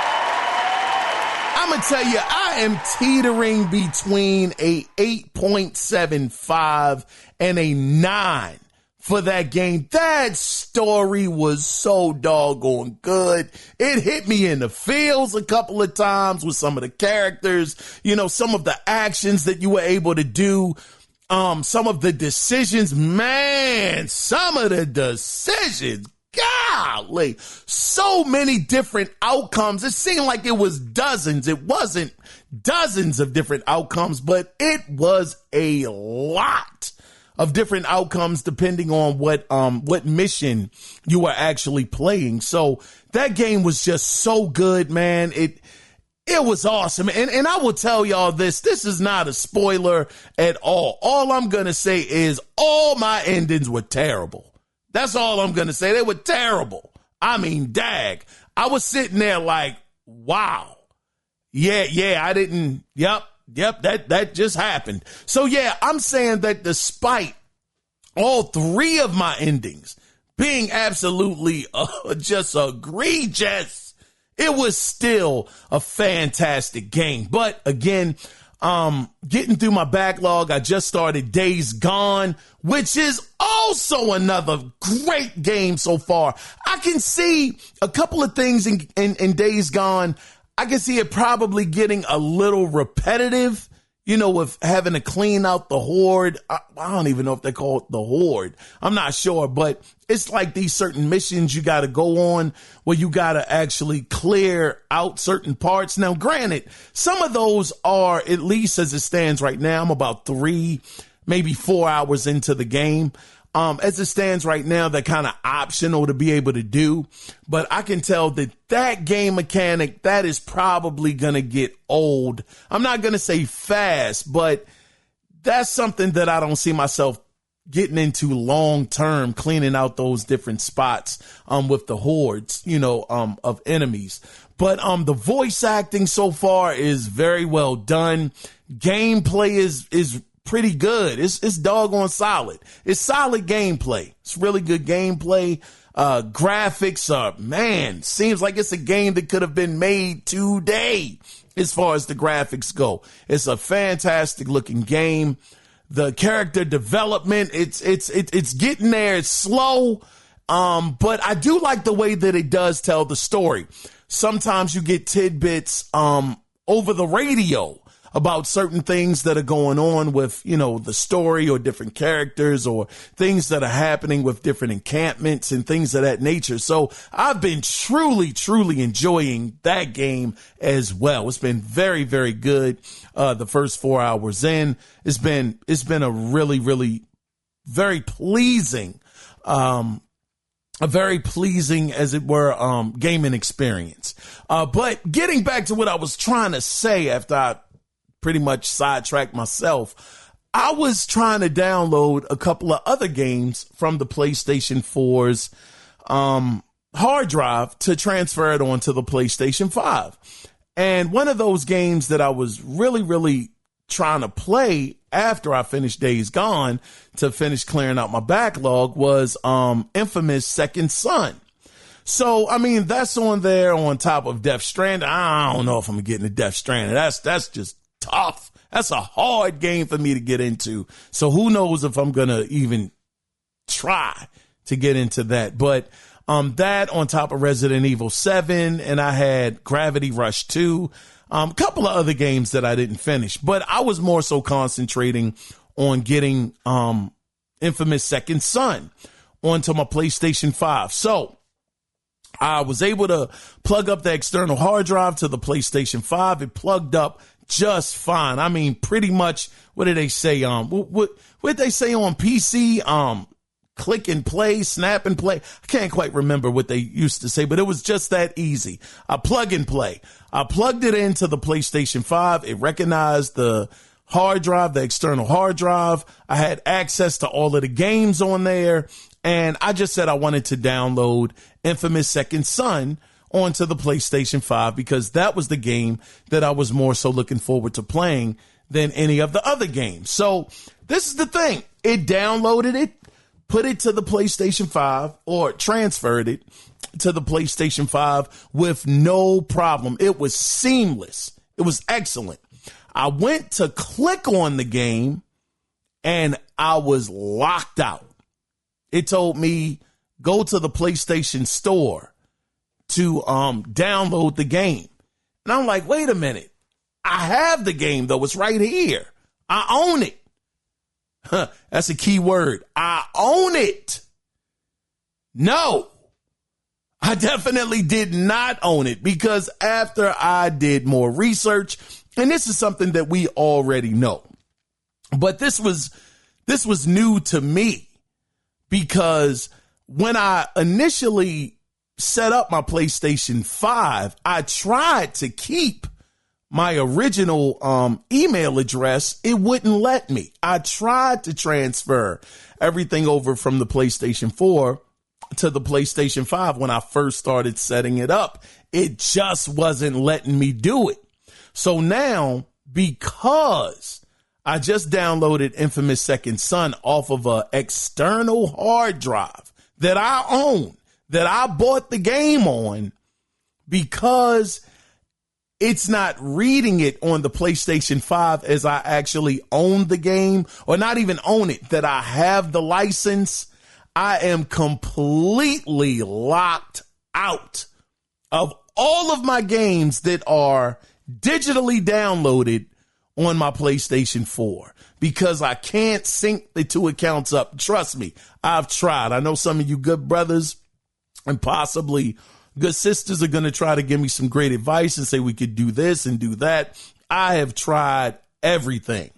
I'm going to tell you, I am teetering between a 8.75 and a 9 for that game. That story was so doggone good. It hit me in the feels a couple of times with some of the characters, some of the actions that you were able to do. Some of the decisions, man, some of the decisions, golly, so many different outcomes. It seemed like it was dozens. It wasn't dozens of different outcomes, but it was a lot of different outcomes depending on what mission you were actually playing. So that game was just so good, man. It was awesome. And I will tell y'all this is not a spoiler at all. All I'm going to say is all my endings were terrible. That's all I'm going to say. They were terrible. I mean, dag. I was sitting there like, wow. Yeah, I didn't. Yep, that just happened. So yeah, I'm saying that despite all three of my endings being absolutely just egregious, it was still a fantastic game. But again, getting through my backlog, I just started Days Gone, which is also another great game so far. I can see a couple of things in Days Gone. I can see it probably getting a little repetitive, with having to clean out the horde. I don't even know if they call it the horde. I'm not sure, but it's like these certain missions you got to go on where you got to actually clear out certain parts. Now, granted, some of those are, at least as it stands right now, I'm about 3, maybe 4 hours into the game. As it stands right now, they're kind of optional to be able to do. But I can tell that game mechanic, that is probably going to get old. I'm not going to say fast, but that's something that I don't see myself getting into long term, cleaning out those different spots with the hordes, of enemies. But the voice acting so far is very well done. Gameplay is pretty good. It's doggone solid. It's solid gameplay. It's really good gameplay. Graphics are, man, seems like it's a game that could have been made today as far as the graphics go. It's a fantastic looking game. The character development, it's getting there. It's slow. But I do like the way that it does tell the story. Sometimes you get tidbits, over the radio about certain things that are going on with, the story or different characters or things that are happening with different encampments and things of that nature. So I've been truly, truly enjoying that game as well. It's been very, very good. The first 4 hours in, it's been a really, really very pleasing, a very pleasing, as it were, gaming experience. But getting back to what I was trying to say after I pretty much sidetracked myself, I was trying to download a couple of other games from the PlayStation 4's hard drive to transfer it onto the PlayStation 5. And one of those games that I was really, really trying to play after I finished Days Gone to finish clearing out my backlog was Infamous Second Son. So, I mean, that's on there on top of Death Stranding. I don't know if I'm getting to Death Stranding. That's just tough. That's a hard game for me to get into. So who knows if I'm going to even try to get into that. But that on top of Resident Evil 7, and I had Gravity Rush 2, a couple of other games that I didn't finish. But I was more so concentrating on getting Infamous Second Son onto my PlayStation 5. So I was able to plug up the external hard drive to the PlayStation 5. It plugged up just fine. I mean, pretty much, what did they say? What did they say on PC? Click and play, snap and play. I can't quite remember what they used to say, but it was just that easy. Plug and play. I plugged it into the PlayStation 5. It recognized the hard drive, the external hard drive. I had access to all of the games on there. And I just said I wanted to download Infamous Second Son onto the PlayStation 5 because that was the game that I was more so looking forward to playing than any of the other games. So this is the thing. It downloaded it, put it to the PlayStation 5, or transferred it to the PlayStation 5 with no problem. It was seamless. It was excellent. I went to click on the game and I was locked out. It told me go to the PlayStation Store to download the game. And I'm like, wait a minute. I have the game, though. It's right here. I own it. That's a key word. I own it. No, I definitely did not own it, because after I did more research, and this is something that we already know, but this was new to me, because when I initially set up my PlayStation 5, I tried to keep my original email address. It wouldn't let me. I tried to transfer everything over from the PlayStation 4 to the PlayStation 5 when I first started setting it up. It just wasn't letting me do it. So now, because I just downloaded Infamous Second Son off of an external hard drive that I own, that I bought the game on, because it's not reading it on the PlayStation 5 as I actually own the game, or not even own it, that I have the license, I am completely locked out of all of my games that are digitally downloaded on my PlayStation 4, because I can't sync the two accounts up. Trust me, I've tried. I know some of you good brothers and possibly good sisters are going to try to give me some great advice and say we could do this and do that. I have tried everything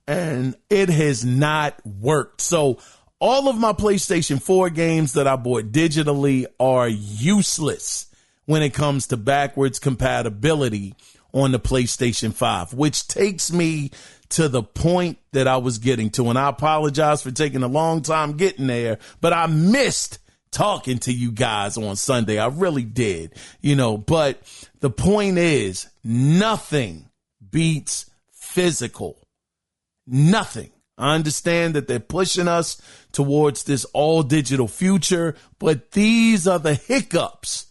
and it has not worked. So all of my PlayStation 4 games that I bought digitally are useless when it comes to backwards compatibility on the PlayStation 5, which takes me to the point that I was getting to. And I apologize for taking a long time getting there, but I missed talking to you guys on Sunday. I really did, but the point is, nothing beats physical. Nothing. I understand that they're pushing us towards this all digital future, but these are the hiccups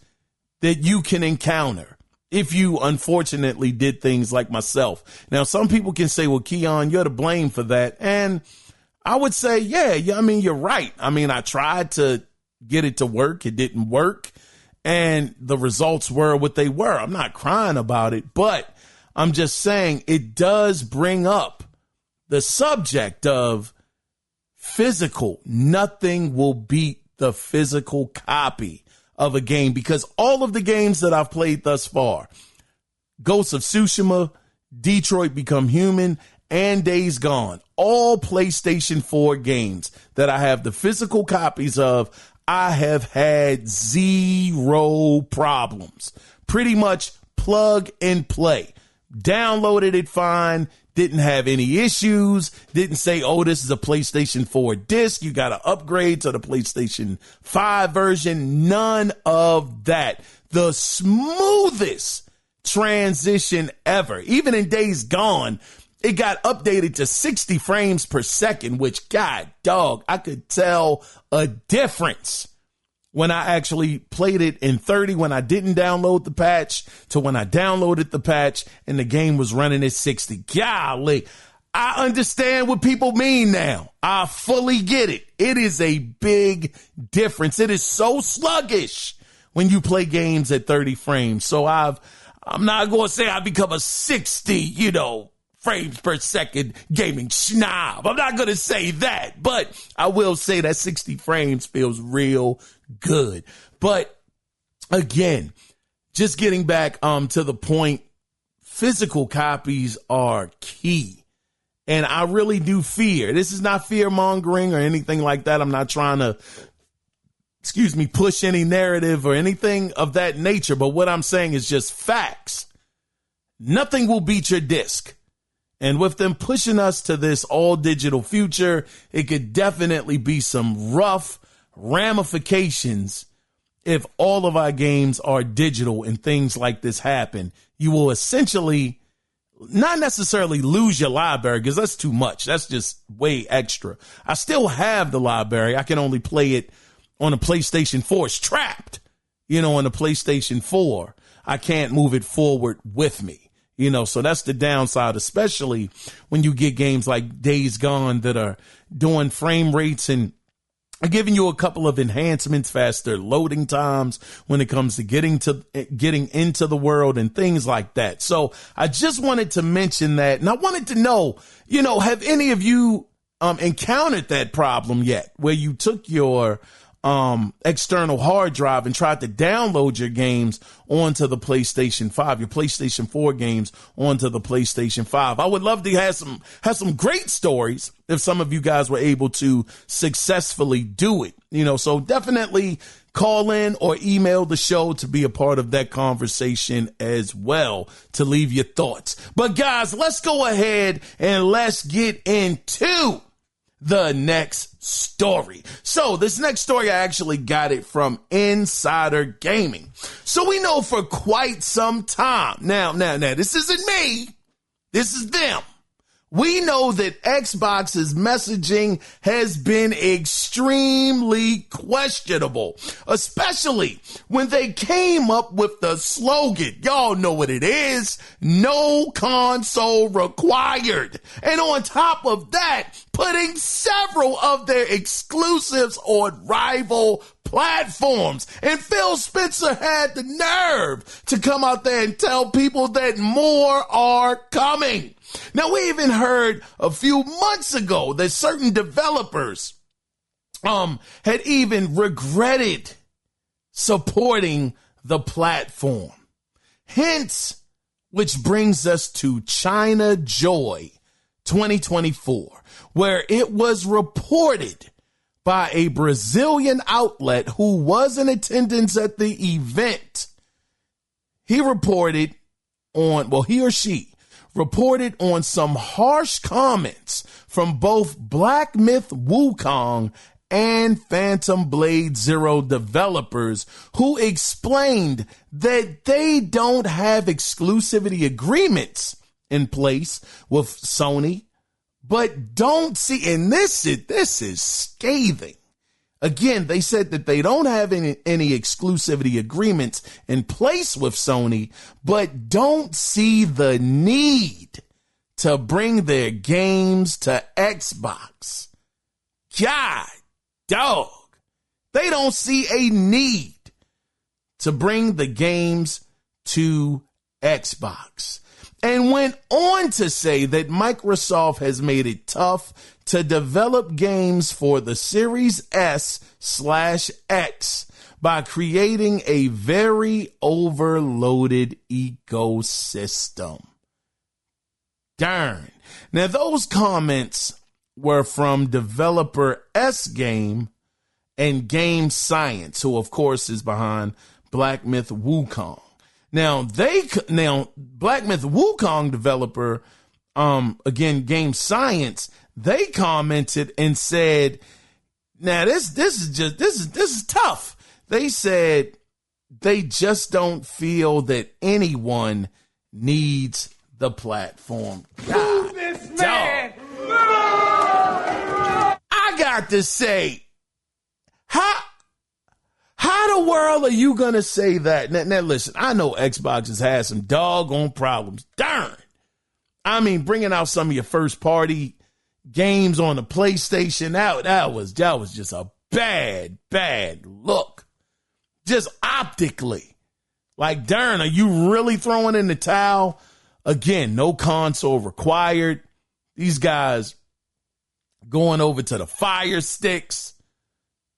that you can encounter if you unfortunately did things like myself. Now, some people can say, well, Kiaun, you're to blame for that. And I would say, yeah, you're right. I tried to get it to work. It didn't work. And the results were what they were. I'm not crying about it, but I'm just saying it does bring up the subject of physical. Nothing will beat the physical copy of a game, because all of the games that I've played thus far, Ghost of Tsushima, Detroit Become Human, and Days Gone, all PlayStation 4 games that I have the physical copies of, I have had zero problems. Pretty much plug and play. Downloaded it fine. Didn't have any issues. Didn't say, oh, this is a PlayStation 4 disc. You got to upgrade to the PlayStation 5 version. None of that. The smoothest transition ever. Even in Days Gone, it got updated to 60 frames per second, which, God dog, I could tell a difference when I actually played it in 30, when I didn't download the patch, to when I downloaded the patch and the game was running at 60. Golly, I understand what people mean now. I fully get it. It is a big difference. It is so sluggish when you play games at 30 frames. So I'm not going to say I become a 60, frames per second gaming snob. I'm not going to say that, but I will say that 60 frames feels real good. But again, just getting back to the point, physical copies are key. And I really do fear. This is not fear mongering or anything like that. I'm not trying to, push any narrative or anything of that nature. But what I'm saying is just facts. Nothing will beat your disc. And with them pushing us to this all digital future, it could definitely be some rough ramifications if all of our games are digital and things like this happen. You will essentially not necessarily lose your library, because that's too much. That's just way extra. I still have the library. I can only play it on a PlayStation 4. It's trapped, on the PlayStation 4. I can't move it forward with me. So that's the downside, especially when you get games like Days Gone that are doing frame rates and giving you a couple of enhancements, faster loading times when it comes to getting into the world and things like that. So I just wanted to mention that. And I wanted to know, have any of you encountered that problem yet, where you took your external hard drive and tried to download your games onto the PlayStation 5, your PlayStation 4 games onto the PlayStation 5. I would love to have some great stories if some of you guys were able to successfully do it. So definitely call in or email the show to be a part of that conversation as well, to leave your thoughts. But guys, let's go ahead and let's get into the next story. So this next story, I actually got it from Insider Gaming. So we know for quite some time now, this isn't me. This is them. We know that Xbox's messaging has been extremely questionable, especially when they came up with the slogan. Y'all know what it is. No console required. And on top of that, putting several of their exclusives on rival platforms. And Phil Spencer had the nerve to come out there and tell people that more are coming. Now, we even heard a few months ago that certain developers had even regretted supporting the platform. Hence, which brings us to China Joy 2024, where it was reported by a Brazilian outlet who was in attendance at the event. He or she reported on some harsh comments from both Black Myth Wukong and Phantom Blade Zero developers, who explained that they don't have exclusivity agreements in place with Sony, but don't see, and this is scathing. Again, they said that they don't have any exclusivity agreements in place with Sony, but don't see the need to bring their games to Xbox. God, dog. They don't see a need to bring the games to Xbox. And went on to say that Microsoft has made it tough to develop games for the Series S/X by creating a very overloaded ecosystem. Darn. Now, those comments were from developer S Game and Game Science, who, of course, is behind Black Myth Wukong. Now, Black Myth Wukong developer, again, Game Science, they commented and said, now this is tough. They said they just don't feel that anyone needs the platform. God, this man. I got to say, how the world are you going to say that? Now, listen, I know Xbox has had some doggone problems. Darn. I mean, bringing out some of your first party games on the PlayStation, that was just a bad look. Just optically. Like, darn, are you really throwing in the towel? Again, no console required. These guys going over to the Fire Sticks,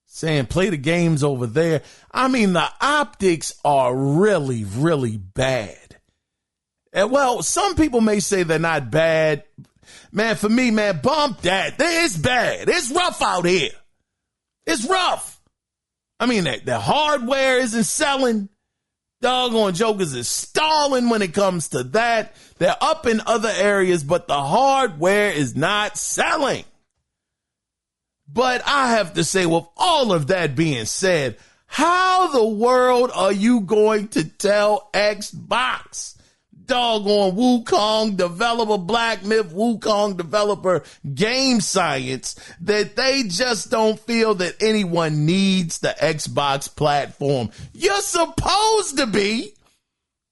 saying play the games over there. I mean, the optics are really, really bad. And well, some people may say they're not bad. Man, for me, man, bump that. It's bad. It's rough out here. It's rough. I mean, the hardware isn't selling. Doggone jokers is stalling when it comes to that. They're up in other areas, but the hardware is not selling. But I have to say, with all of that being said, how the world are you going to tell Xbox, doggone Wukong developer, Black Myth Wukong developer, Game Science, that they just don't feel that anyone needs the Xbox platform? You're supposed to be.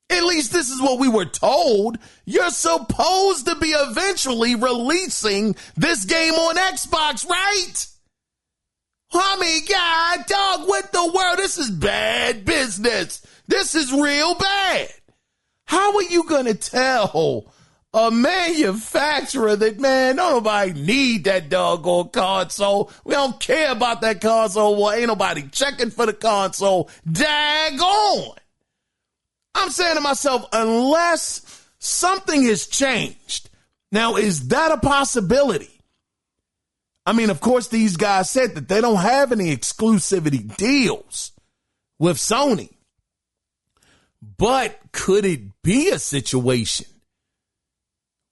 At least this is what we were told. You're supposed to be eventually releasing this game on Xbox, right? Well, I I mean, God, dog, what the world? This is bad business. This is real bad. How are you going to tell a manufacturer that, man, don't nobody need that doggone console. We don't care about that console. Well, ain't nobody checking for the console. Daggone. I'm saying to myself, unless something has changed. Now, is that a possibility? I mean, of course, these guys said that they don't have any exclusivity deals with Sony. But could it be a situation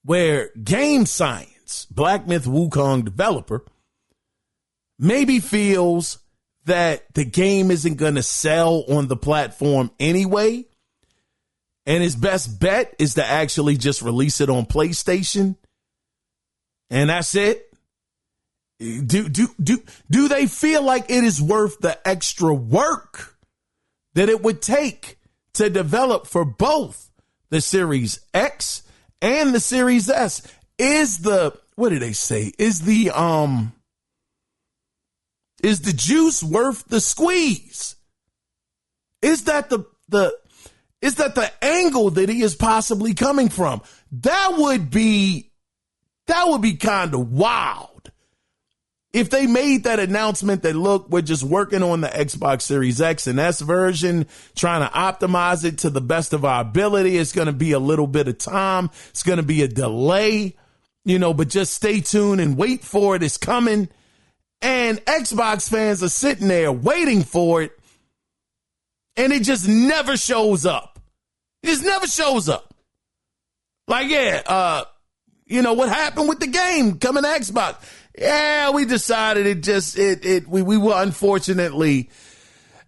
where Game Science, Black Myth Wukong developer, maybe feels that the game isn't going to sell on the platform anyway, and his best bet is to actually just release it on PlayStation, and that's it? Do they feel like it is worth the extra work that it would take to develop for both the Series X and the Series S? Is the, what do they say? Is the juice worth the squeeze? Is that the angle that he is possibly coming from? That would be kind of wild. If they made that announcement that, look, we're just working on the Xbox Series X and S version, trying to optimize it to the best of our ability. It's going to be a little bit of time. It's going to be a delay, but just stay tuned and wait for it. It's coming. And Xbox fans are sitting there waiting for it. And it just never shows up. It just never shows up. Like, what happened with the game coming to Xbox? Yeah, we decided we were unfortunately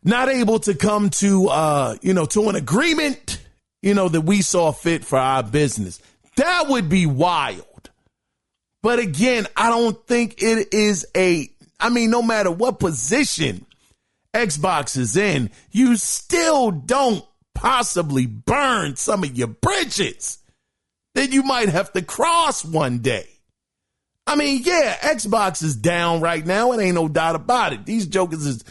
not able to come to an agreement, that we saw fit for our business. That would be wild. But again, I don't think it is no matter what position Xbox is in, you still don't possibly burn some of your bridges that you might have to cross one day. I mean, yeah, Xbox is down right now. It ain't no doubt about it. These jokers is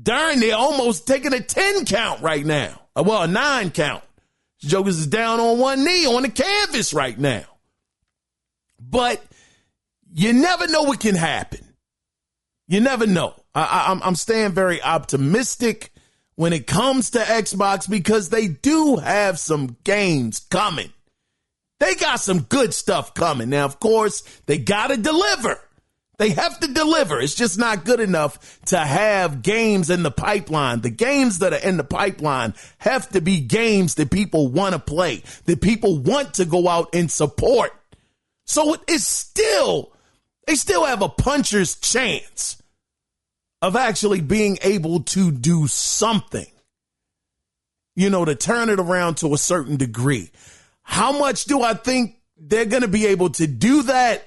darn near almost taking a 10 count right now. Well, a 9 count. Jokers is down on one knee on the canvas right now. But you never know what can happen. You never know. I'm staying very optimistic when it comes to Xbox because they do have some games coming. They got some good stuff coming. Now, of course, they got to deliver. They have to deliver. It's just not good enough to have games in the pipeline. The games that are in the pipeline have to be games that people want to play, that people want to go out and support. So they still have a puncher's chance of actually being able to do something, to turn it around to a certain degree. How much do I think they're going to be able to do that?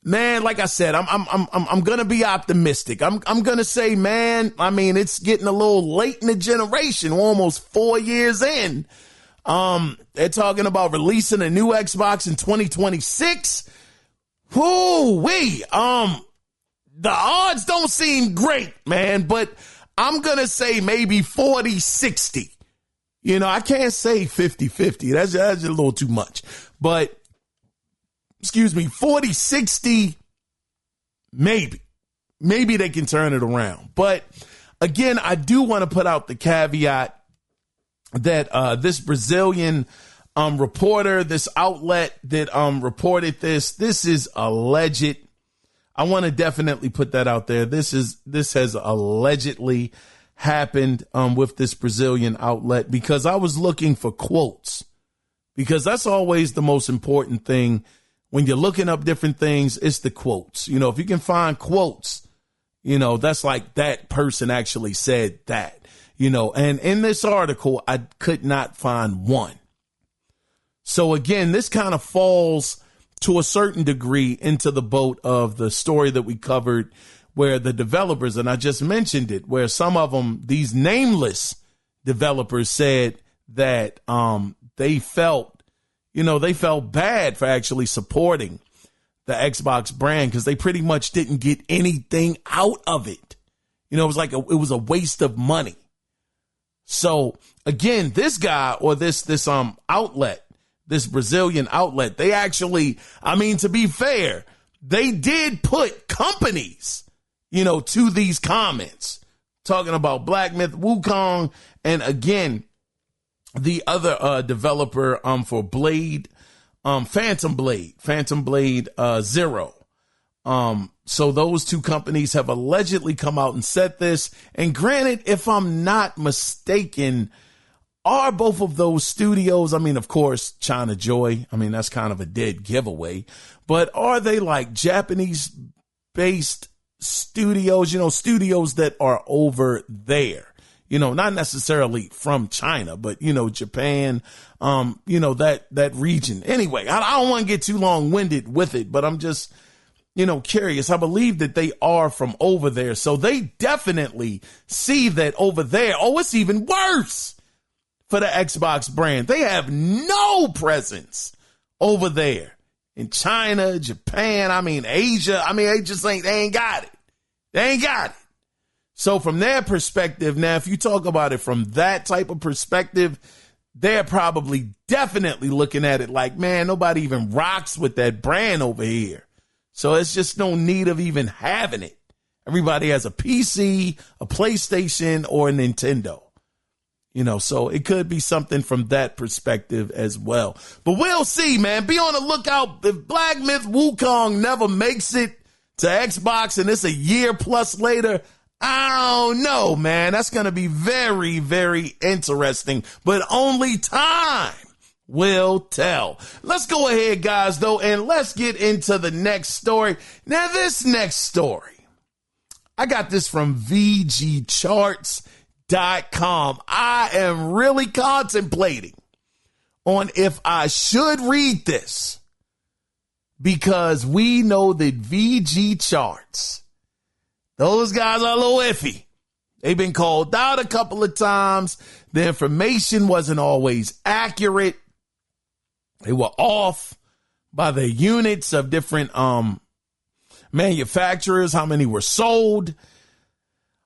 Man, like I said, I'm going to be optimistic. I'm going to say, man, I mean, it's getting a little late in the generation. We're almost 4 years in. They're talking about releasing a new Xbox in 2026. Whoo-wee. The odds don't seem great, man, but I'm going to say maybe 40-60. I can't say 50-50. That's a little too much. But, 40-60, maybe. Maybe they can turn it around. But, again, I do want to put out the caveat that this Brazilian reporter, this outlet that reported this is alleged. I want to definitely put that out there. This has allegedly happened with this Brazilian outlet because I was looking for quotes because that's always the most important thing when you're looking up different things. It's the quotes. If you can find quotes, that's like that person actually said that, and in this article, I could not find one. So again, this kind of falls to a certain degree into the boat of the story that we covered where the developers, and I just mentioned it, where some of them, these nameless developers said that they felt bad for actually supporting the Xbox brand because they pretty much didn't get anything out of it. It was it was a waste of money. So again, this guy or this outlet, this Brazilian outlet, they actually, to be fair, they did put companies, to these comments talking about Black Myth Wukong. And again, the other developer for Blade, Phantom Blade Zero. So those two companies have allegedly come out and said this. And granted, if I'm not mistaken, are both of those studios, of course, China Joy, that's kind of a dead giveaway, but are they like Japanese based studios, studios that are over there, not necessarily from China, but, Japan, that region. Anyway, I don't want to get too long winded with it, but I'm just, curious. I believe that they are from over there. So they definitely see that over there. Oh, it's even worse for the Xbox brand. They have no presence over there in China, Japan, Asia. They ain't got it. They ain't got it. So from their perspective, now, if you talk about it from that type of perspective, they're probably definitely looking at it like, man, nobody even rocks with that brand over here. So it's just no need of even having it. Everybody has a PC, a PlayStation, or a Nintendo. So it could be something from that perspective as well. But we'll see, man. Be on the lookout. If Black Myth Wukong never makes it to Xbox and it's a year plus later, I don't know, man. That's going to be very, very interesting. But only time will tell. Let's go ahead, guys, though, and let's get into the next story. Now, this next story, I got this from VGCharts.com. I am really contemplating on if I should read this because we know that VG Charts, those guys are a little iffy. They've been called out a couple of times. The information wasn't always accurate. They were off by the units of different manufacturers, how many were sold.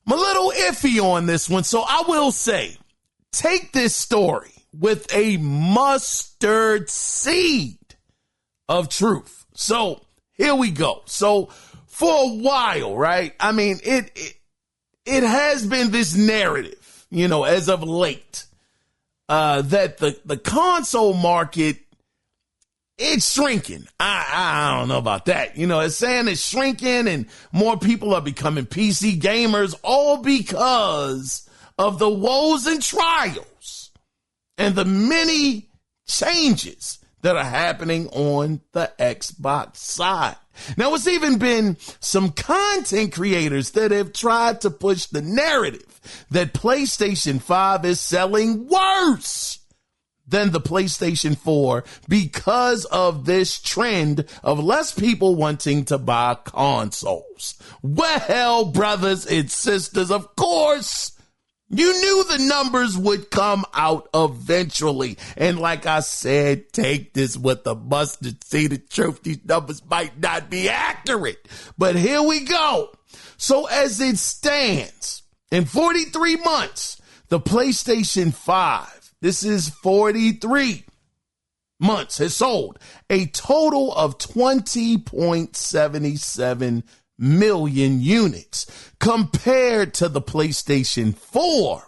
I'm a little iffy on this one, so I will say, take this story with a mustard seed of truth. So here we go. So for a while, right? It has been this narrative, as of late, that the console market, it's shrinking. I don't know about that. It's saying it's shrinking and more people are becoming PC gamers, all because of the woes and trials and the many changes that are happening on the Xbox side. Now, it's even been some content creators that have tried to push the narrative that PlayStation 5 is selling worse than the PlayStation 4 because of this trend of less people wanting to buy consoles. Well, brothers and sisters, of course, you knew the numbers would come out eventually. And like I said, take this with a mustard seed of truth. These numbers might not be accurate, but here we go. So as it stands, in 43 months, the PlayStation 5, this is 43 months, has sold a total of 20.77 million units compared to the PlayStation 4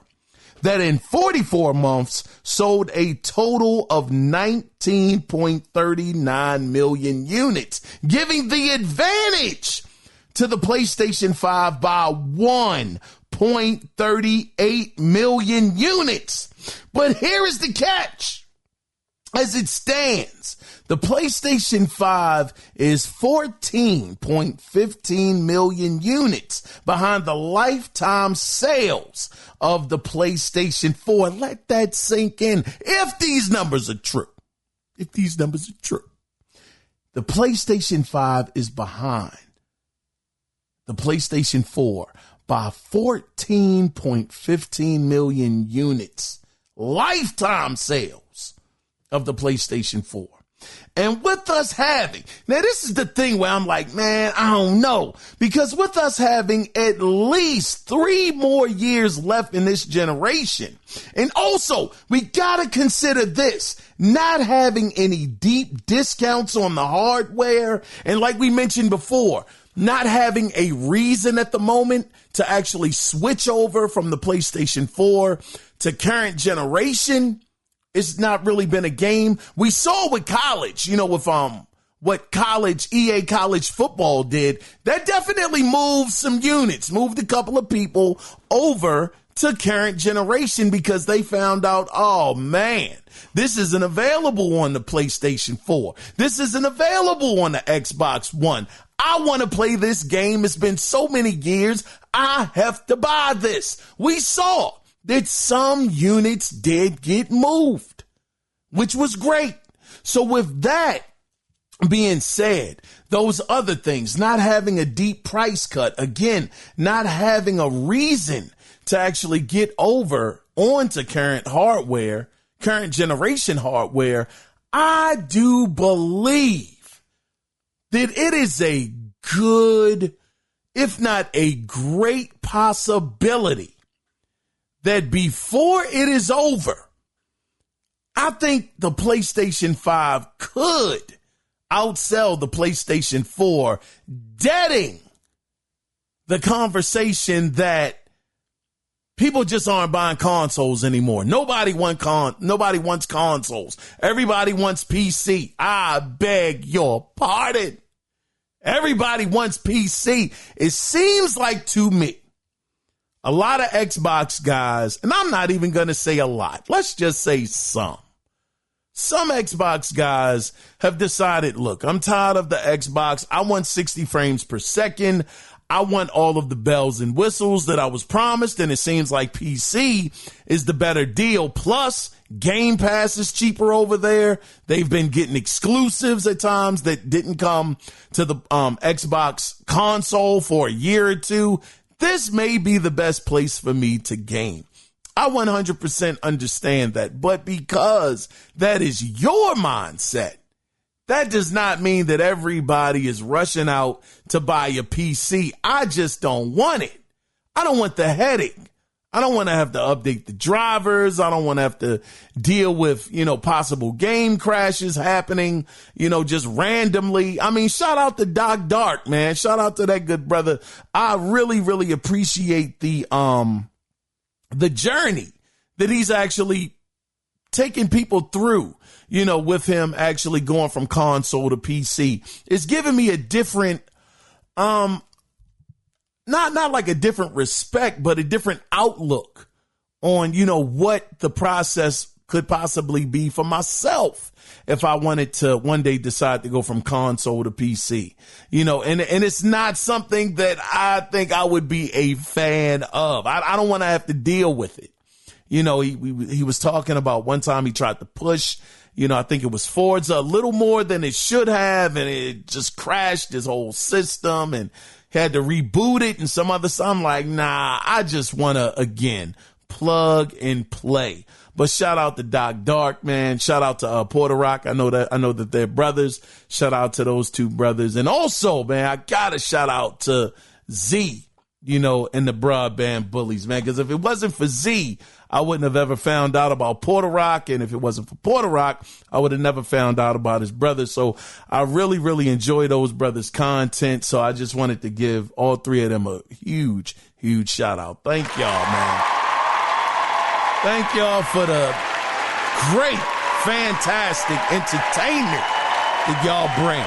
that in 44 months sold a total of 19.39 million units, giving the advantage to the PlayStation 5 by 1.38 million units. But here is the catch. As it stands, the PlayStation 5 is 14.15 million units behind the lifetime sales of the PlayStation 4. Let that sink in. If these numbers are true, the PlayStation 5 is behind the PlayStation 4 by 14.15 million units. Lifetime sales of the PlayStation 4. And with us having, now this is the thing where I'm like, man, I don't know. Because with us having at least 3 more years left in this generation. And also, we gotta consider this, not having any deep discounts on the hardware. And like we mentioned before, not having a reason at the moment to actually switch over from the PlayStation 4 to current generation. It's not really been a game. We saw with college, with what EA college football did. That definitely moved some units, moved a couple of people over to current generation because they found out, oh man, this isn't available on the PlayStation 4. This isn't available on the Xbox One. I want to play this game. It's been so many years. I have to buy this. We saw that some units did get moved, which was great. So with that being said, those other things, not having a deep price cut, again, not having a reason to actually get over onto current hardware, current generation hardware, I do believe that it is a good, if not a great possibility that before it is over, I think the PlayStation 5 could outsell the PlayStation 4, deading the conversation that people just aren't buying consoles anymore. Nobody wants consoles. Everybody wants PC. I beg your pardon. Everybody wants PC. It seems like to me, a lot of Xbox guys, and I'm not even going to say a lot. Let's just say some. Some Xbox guys have decided, look, I'm tired of the Xbox. I want 60 frames per second. I want all of the bells and whistles that I was promised. And it seems like PC is the better deal. Plus, Game Pass is cheaper over there. They've been getting exclusives at times that didn't come to the Xbox console for a year or two. This may be the best place for me to game. I 100% understand that. But because that is your mindset, that does not mean that everybody is rushing out to buy a PC. I just don't want it. I don't want the headache. I don't want to have to update the drivers. I don't want to have to deal with, possible game crashes happening, just randomly. I mean, shout out to Doc Dark, man. Shout out to that good brother. I really, really appreciate the journey that he's actually taking people through, with him actually going from console to PC. It's giving me a different, not like a different respect, but a different outlook on, what the process could possibly be for myself if I wanted to one day decide to go from console to PC, and it's not something that I think I would be a fan of. I don't want to have to deal with it. He was talking about one time he tried to push, I think it was Forza a little more than it should have, and it just crashed his whole system and had to reboot it and some other stuff. I'm like, nah, I just want to, again, plug and play. But shout out to Doc Dark, man. Shout out to Porter Rock. I know that they're brothers. Shout out to those two brothers. And also, man, I gotta shout out to Z, and the Broadband Bullies, man. Because if it wasn't for Z, I wouldn't have ever found out about Porter Rock. And if it wasn't for Porter Rock, I would have never found out about his brothers. So I really, really enjoy those brothers' content. So I just wanted to give all three of them a huge, huge shout out. Thank y'all, man. Thank y'all for the great, fantastic entertainment that y'all bring.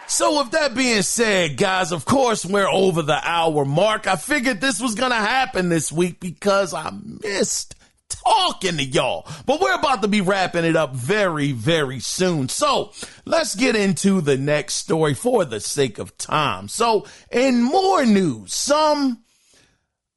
So with that being said, guys, of course, we're over the hour mark. I figured this was going to happen this week because I missed talking to y'all. But we're about to be wrapping it up very, very soon. So let's get into the next story for the sake of time. So in more news, some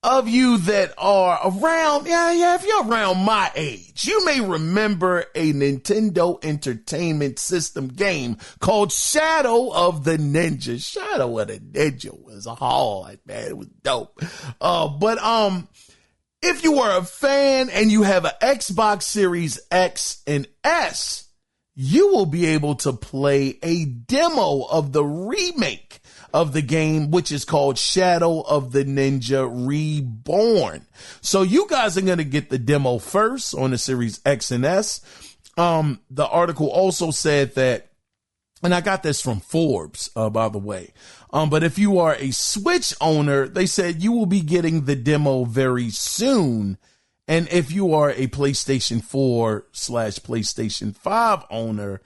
of you that are around, if you're around my age, you may remember a Nintendo Entertainment System game called Shadow of the Ninja. Shadow of the Ninja was hard, man. It was dope. But if you are a fan and you have an Xbox Series X and S, you will be able to play a demo of the remake of the game, which is called Shadow of the Ninja Reborn. So you guys are going to get the demo first on the Series X and S. The article also said that, and I got this from Forbes, by the way. But if you are a Switch owner, they said you will be getting the demo very soon. And if you are a PlayStation 4/PlayStation 5 owner,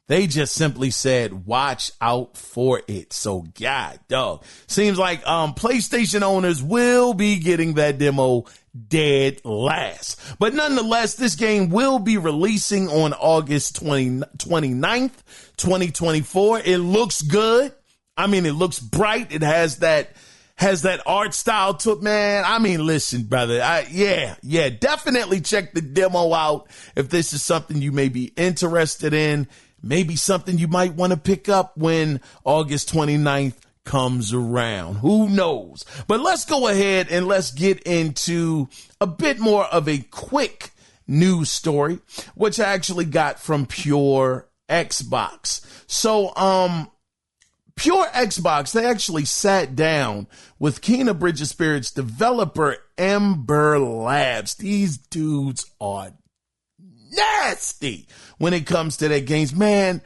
they just simply said, watch out for it. So, God, dog. Seems like PlayStation owners will be getting that demo dead last. But nonetheless, this game will be releasing on August 29th, 2024. It looks good. I mean, it looks bright. It has that art style to it, man. I mean, listen, brother. Definitely check the demo out if this is something you may be interested in. Maybe something you might want to pick up when August 29th comes around. Who knows? But let's go ahead and let's get into a bit more of a quick news story, which I actually got from Pure Xbox. So, Pure Xbox, they actually sat down with Kena Bridge of Spirits developer Ember Labs. These dudes are nasty when it comes to their games, man.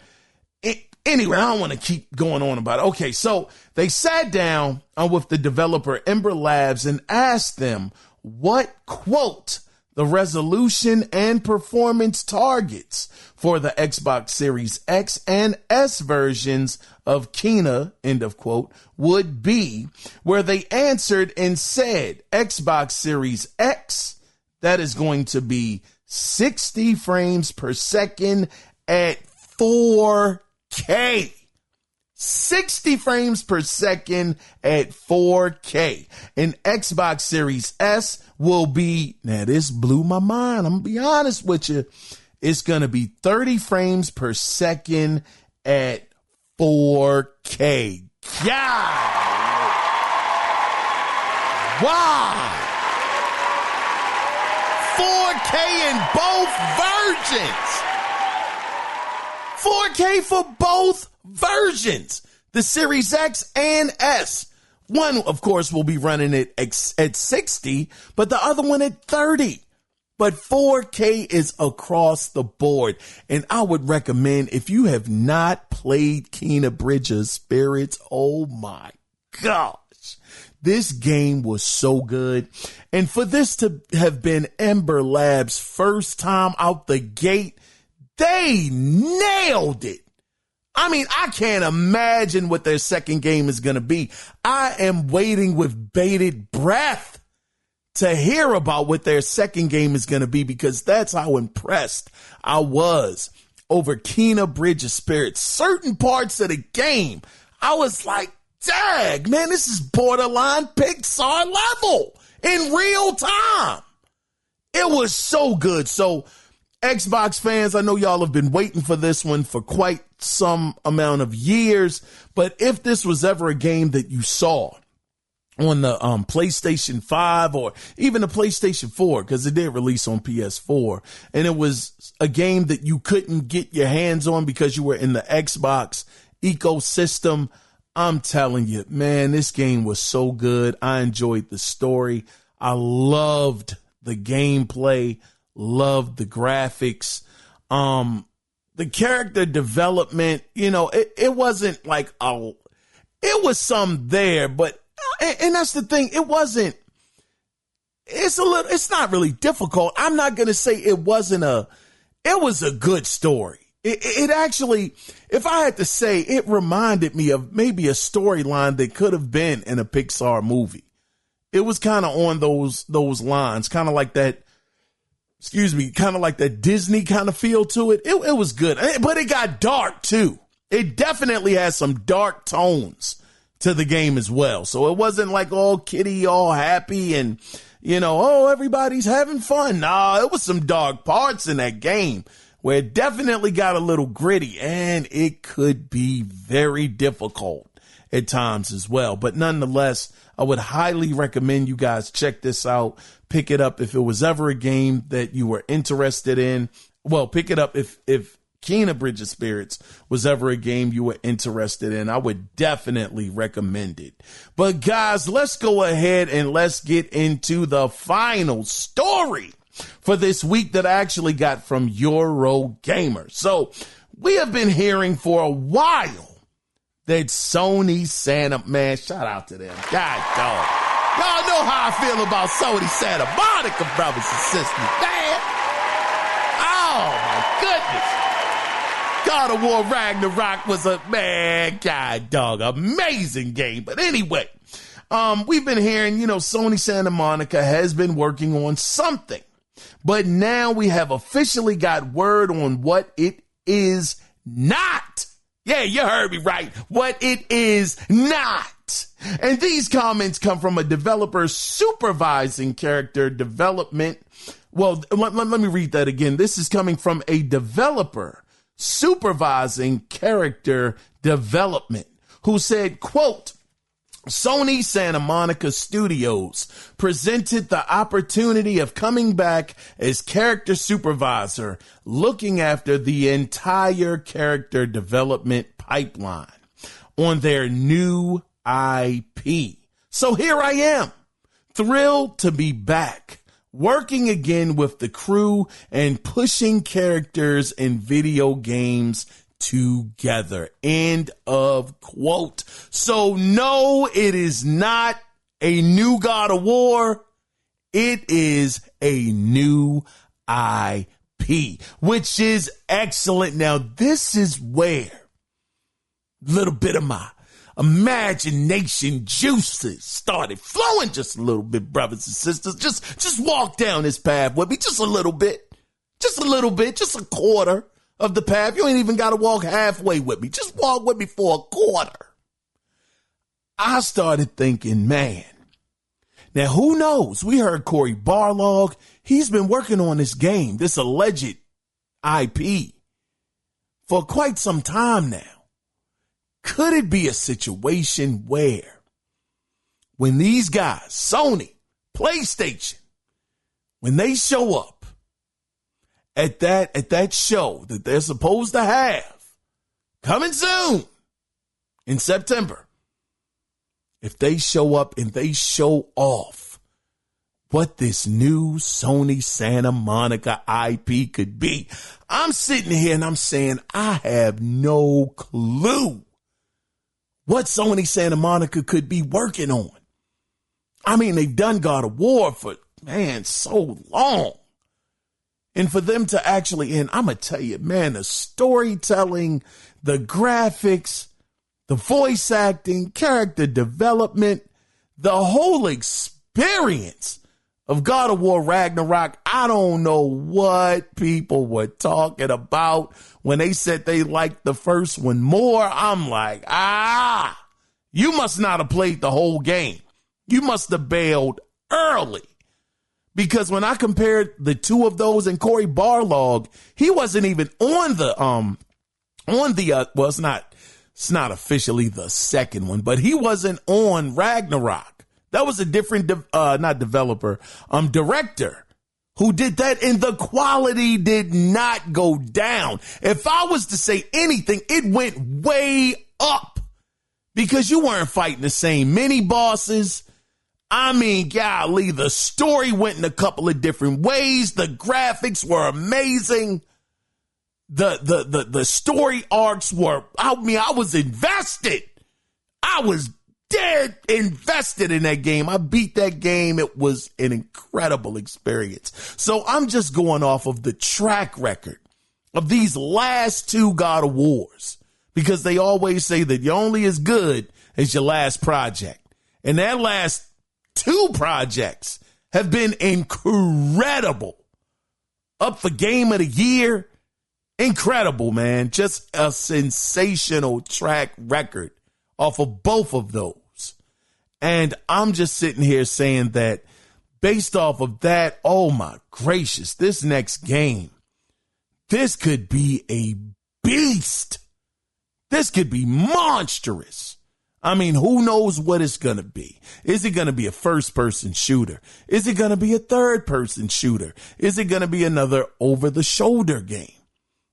Anyway, I don't want to keep going on about it. Okay, so they sat down with the developer Ember Labs and asked them what, quote, the resolution and performance targets for the Xbox Series X and S versions of Kena, end of quote, would be, where they answered and said Xbox Series X, that is going to be 60 frames per second at 4K. 60 frames per second at 4K. And Xbox Series S will be, now this blew my mind, I'm gonna be honest with you, it's gonna be 30 frames per second at 4K. God! Wow! 4K in both versions. 4K for both versions. The Series X and S. One, of course, will be running it at 60, but the other one at 30. But 4K is across the board. And I would recommend, if you have not played Kena Bridge of Spirits, oh my gosh. This game was so good. And for this to have been Ember Labs' first time out the gate, they nailed it. I mean, I can't imagine what their second game is going to be. I am waiting with bated breath to hear about what their second game is going to be, because that's how impressed I was over Kena Bridge of Spirits. Certain parts of the game, I was like, dag, man, this is borderline Pixar level in real time. It was so good. So, Xbox fans, I know y'all have been waiting for this one for quite some amount of years, but if this was ever a game that you saw on the PlayStation 5 or even the PlayStation 4, because it did release on PS4, and it was a game that you couldn't get your hands on because you were in the Xbox ecosystem, I'm telling you, man, this game was so good. I enjoyed the story. I loved the gameplay. Loved the graphics. The character development, you know, it wasn't like, it was some there, but, and that's the thing, it's not really difficult. I'm not going to say it was a good story. It actually, if I had to say, it reminded me of maybe a storyline that could have been in a Pixar movie. It was kind of on those lines, kind of like that, kind of like that Disney kind of feel to it. It was good, but it got dark too. It definitely has some dark tones to the game as well. So it wasn't like all kitty, all happy and, you know, oh, everybody's having fun. Nah, it was some dark parts in that game where it definitely got a little gritty, and it could be very difficult. at times as well. But nonetheless, I would highly recommend you guys check this out. Pick it up if it was ever a game that you were interested in. Well, pick it up if Kena Bridge of Spirits was ever a game you were interested in. I would definitely recommend it. But guys, let's go ahead and let's get into the final story for this week that I actually got from Eurogamer. So we have been hearing for a while that Sony Santa, man, shout out to them. God dog. Y'all know how I feel about Sony Santa Monica, brothers and sisters, man. Oh my goodness. God of War Ragnarok was a, man, God dog, amazing game. But anyway, we've been hearing, Sony Santa Monica has been working on something. But now we have officially got word on what it is not. Yeah, you heard me right. What it is not. And these comments come from a developer supervising character development. Well, let me read that again. This is coming from a developer supervising character development who said, quote, Sony Santa Monica Studios presented the opportunity of coming back as character supervisor, looking after the entire character development pipeline on their new IP. So here I am, thrilled to be back, working again with the crew and pushing characters in video games together. End of quote. So no, it is not a new God of War. It is a new IP, which is excellent. Now, this is where a little bit of my imagination juices started flowing just a little bit, brothers and sisters. Just walk down this path with me just a little bit, just a quarter of the path. You ain't even got to walk halfway with me. Just walk with me for a quarter. I started thinking, man, now who knows? We heard Cory Barlog. He's been working on this game, this alleged IP, for quite some time now. Could it be a situation where when these guys, Sony, PlayStation, when they show up at that show that they're supposed to have coming soon in September, if they show up and they show off what this new Sony Santa Monica IP could be, I'm sitting here and I'm saying, I have no clue what Sony Santa Monica could be working on. I mean, they've done God of War for, man, so long. And for them to actually, and I'm going to tell you, man, the storytelling, the graphics, the voice acting, character development, the whole experience of God of War Ragnarok, I don't know what people were talking about when they said they liked the first one more. I'm like, you must not have played the whole game. You must have bailed early. Because when I compared the two of those and Cory Barlog, he wasn't even on the, well, it's not officially the second one, but he wasn't on Ragnarok. That was a different, not developer, director who did that, and the quality did not go down. If I was to say anything, it went way up because you weren't fighting the same mini bosses. I mean, golly, the story went in a couple of different ways. The graphics were amazing. The story arcs were, I was invested. I was dead invested in that game. I beat that game. It was an incredible experience. So I'm just going off of the track record of these last two God of Wars, because they always say that you're only as good as your last project. And that last two projects have been incredible. Up for Game of the Year. Incredible, man. Just a sensational track record off of both of those. And I'm just sitting here saying that based off of that, oh my gracious, this next game, this could be a beast. This could be monstrous. I mean, who knows what it's going to be? Is it going to be a first-person shooter? Is it going to be a third-person shooter? Is it going to be another over-the-shoulder game?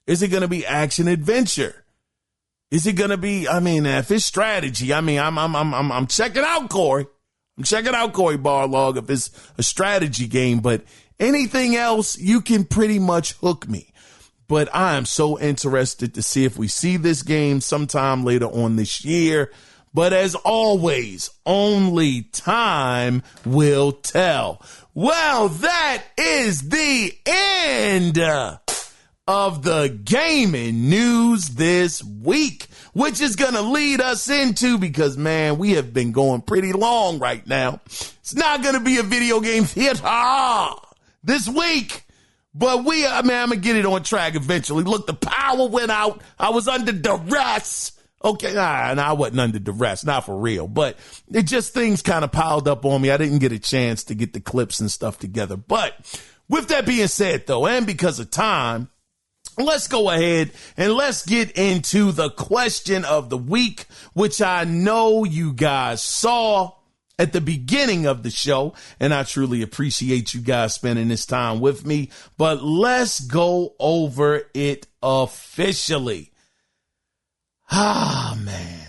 Is it going to be action-adventure? Is it going to be, I mean, if it's strategy, I mean, I'm checking out Corey. I'm checking out Corey Barlog if it's a strategy game, but anything else, you can pretty much hook me. But I am so interested to see if we see this game sometime later on this year. But as always, only time will tell. Well, that is the end of the gaming news this week, which is going to lead us into, because, man, we have been going pretty long right now. It's not going to be a video game theater this week, but I'm going to get it on track eventually. Look, the power went out. I was under duress. Okay, and I wasn't under duress, not for real, but it just things kind of piled up on me. I didn't get a chance to get the clips and stuff together. But with that being said, though, and because of time, let's go ahead and let's get into the question of the week, which I know you guys saw at the beginning of the show, and I truly appreciate you guys spending this time with me. But let's go over it officially. Ah, man.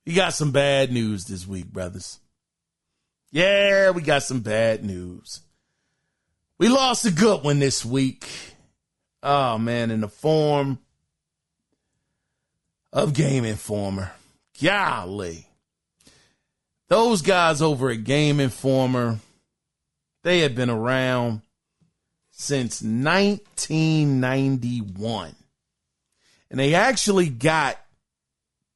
We got some bad news this week, brothers. Yeah, we got some bad news. We lost a good one this week. Oh, man, in the form of Game Informer. Golly. Those guys over at Game Informer, they have been around since 1991. And they actually got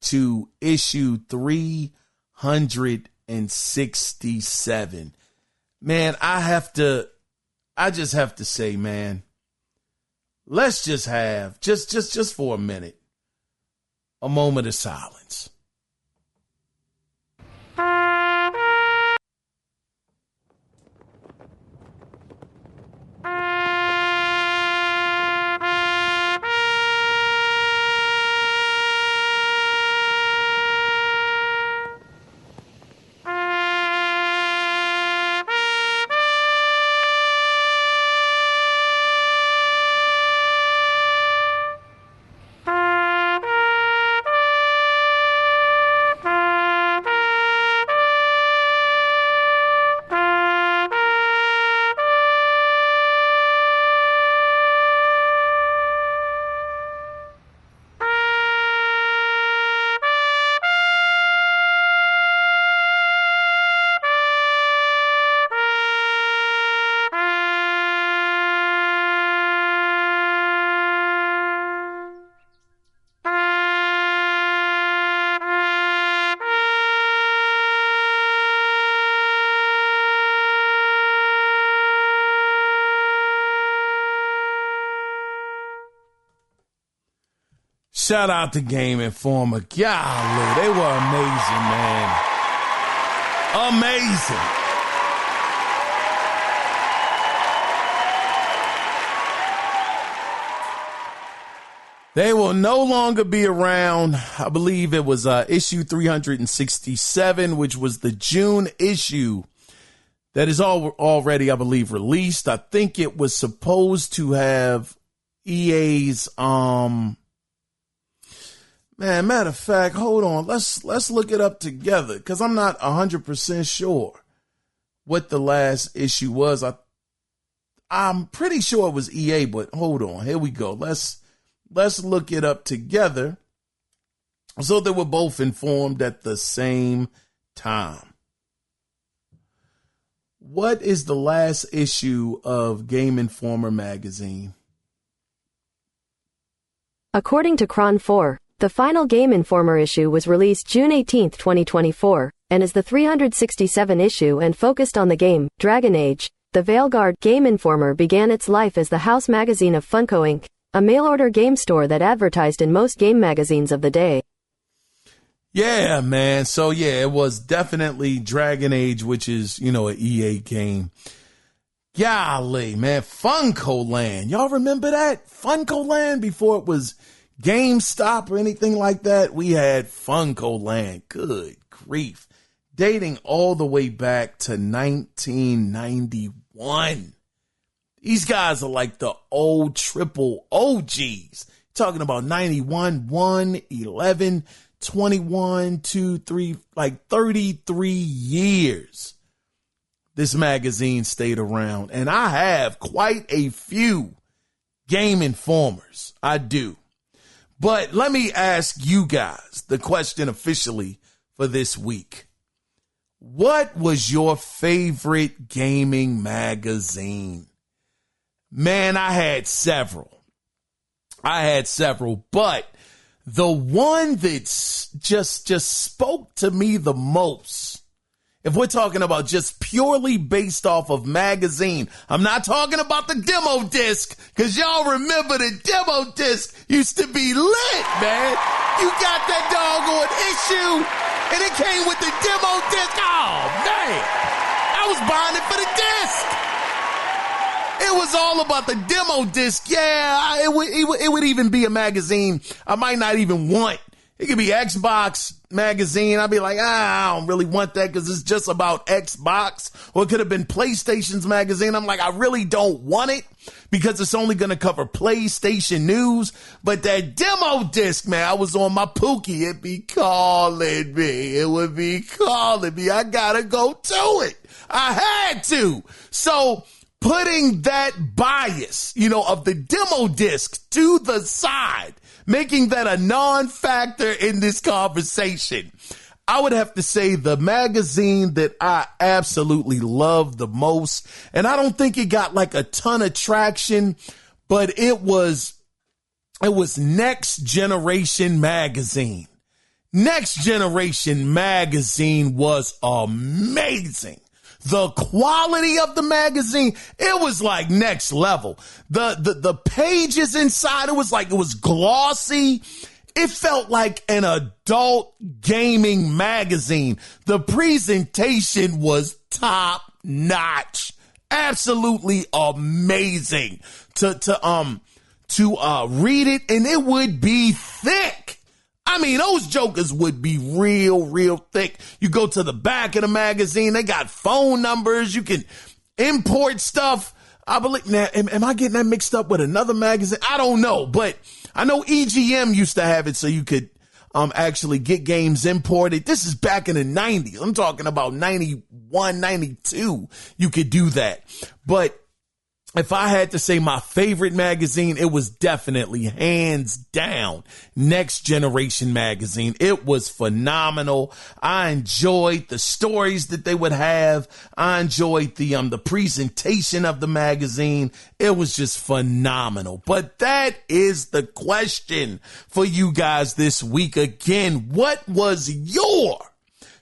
to issue 367. Man, I just have to say, man, let's just have, just for a minute, a moment of silence. Shout out to Game Informer. Golly, they were amazing, man. Amazing. They will no longer be around. I believe it was issue 367, which was the June issue that is already, I believe, released. I think it was supposed to have EA's man, matter of fact, hold on. Let's look it up together, because I'm not 100% sure what the last issue was. I'm pretty sure it was EA, but hold on. Here we go. Let's look it up together so that we're both informed at the same time. What is the last issue of Game Informer magazine? According to Cron 4, the final Game Informer issue was released June 18, 2024, and is the 367 issue and focused on the game, Dragon Age. The Veilguard. Game Informer began its life as the house magazine of Funko Inc., a mail-order game store that advertised in most game magazines of the day. Yeah, man. So, yeah, it was definitely Dragon Age, which is, an EA game. Golly, man. Funko Land. Y'all remember that? Funko Land before it was GameStop or anything like that. We had Funko Land. Good grief. Dating all the way back to 1991. These guys are like the old triple OGs. Talking about 91, 1, 11, 21, 2, 3, like 33 years. This magazine stayed around, and I have quite a few Game Informers. I do. But let me ask you guys the question officially for this week. What was your favorite gaming magazine? Man, I had several, but the one that's just spoke to me the most, if we're talking about just purely based off of magazine, I'm not talking about the demo disc, because y'all remember the demo disc used to be lit, man. You got that doggone issue, and it came with the demo disc. Oh, man. I was buying it for the disc. It was all about the demo disc. Yeah, it would even be a magazine I might not even want. It could be Xbox magazine. I'd be like, I don't really want that because it's just about Xbox. Or it could have been PlayStation's magazine. I'm like, I really don't want it because it's only going to cover PlayStation news. But that demo disc, man, I was on my Pookie. It'd be calling me. It would be calling me. I got to go to it. I had to. So putting that bias, of the demo disc to the side, making that a non-factor in this conversation, I would have to say the magazine that I absolutely love the most, and I don't think it got like a ton of traction, but it was Next Generation Magazine. Next Generation Magazine was amazing. The quality of the magazine, it was like next level. The pages inside, it was glossy. It felt like an adult gaming magazine. The presentation was top notch. Absolutely amazing to read it, and it would be thick. I mean, those jokers would be real thick. You go to the back of the magazine, they got phone numbers. You can import stuff. I believe, now, am I getting that mixed up with another magazine? I don't know, but I know EGM used to have it so you could actually get games imported. This is back in the 90s. I'm talking about 91, 92. You could do that. But if I had to say my favorite magazine, it was definitely hands down Next Generation Magazine. It was phenomenal. I enjoyed the stories that they would have. I enjoyed the presentation of the magazine. It was just phenomenal. But that is the question for you guys this week. Again, what was your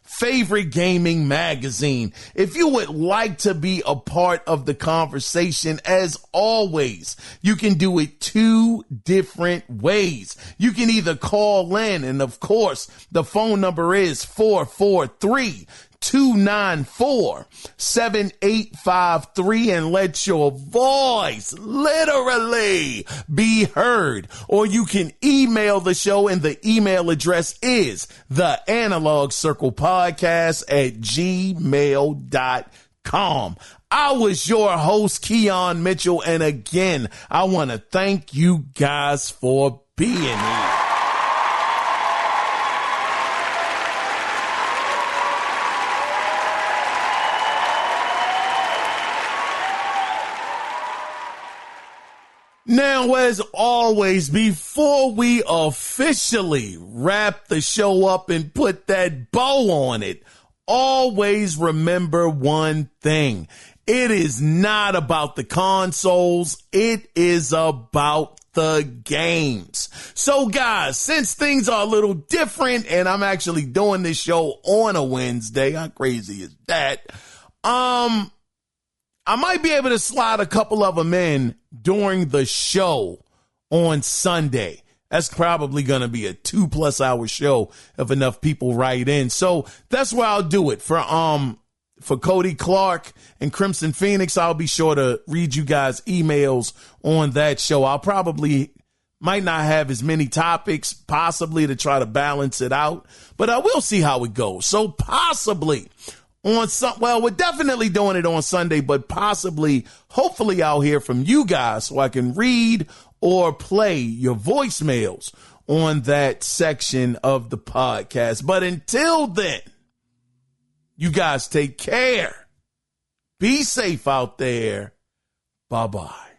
favorite gaming magazine? If you would like to be a part of the conversation, as always, you can do it two different ways. You can either call in, and of course, the phone number is 443-294-7853, and let your voice literally be heard. Or you can email the show, and the email address is theanalogcirclepodcast@gmail.com. I was your host, Kiaun Mitchell, and again, I want to thank you guys for being here. Now, as always, before we officially wrap the show up and put that bow on it, always remember one thing. It is not about the consoles. It is about the games. So guys, since things are a little different and I'm actually doing this show on a Wednesday, how crazy is that? I might be able to slide a couple of them in during the show on Sunday. That's probably going to be a 2+ hour show if enough people write in. So that's where I'll do it. For Cody Clark and Crimson Phoenix, I'll be sure to read you guys' emails on that show. I'll probably Might not have as many topics, possibly, to try to balance it out, but I will see how it goes. So possibly we're definitely doing it on Sunday, but possibly, hopefully I'll hear from you guys so I can read or play your voicemails on that section of the podcast. But until then, you guys take care. Be safe out there. Bye-bye.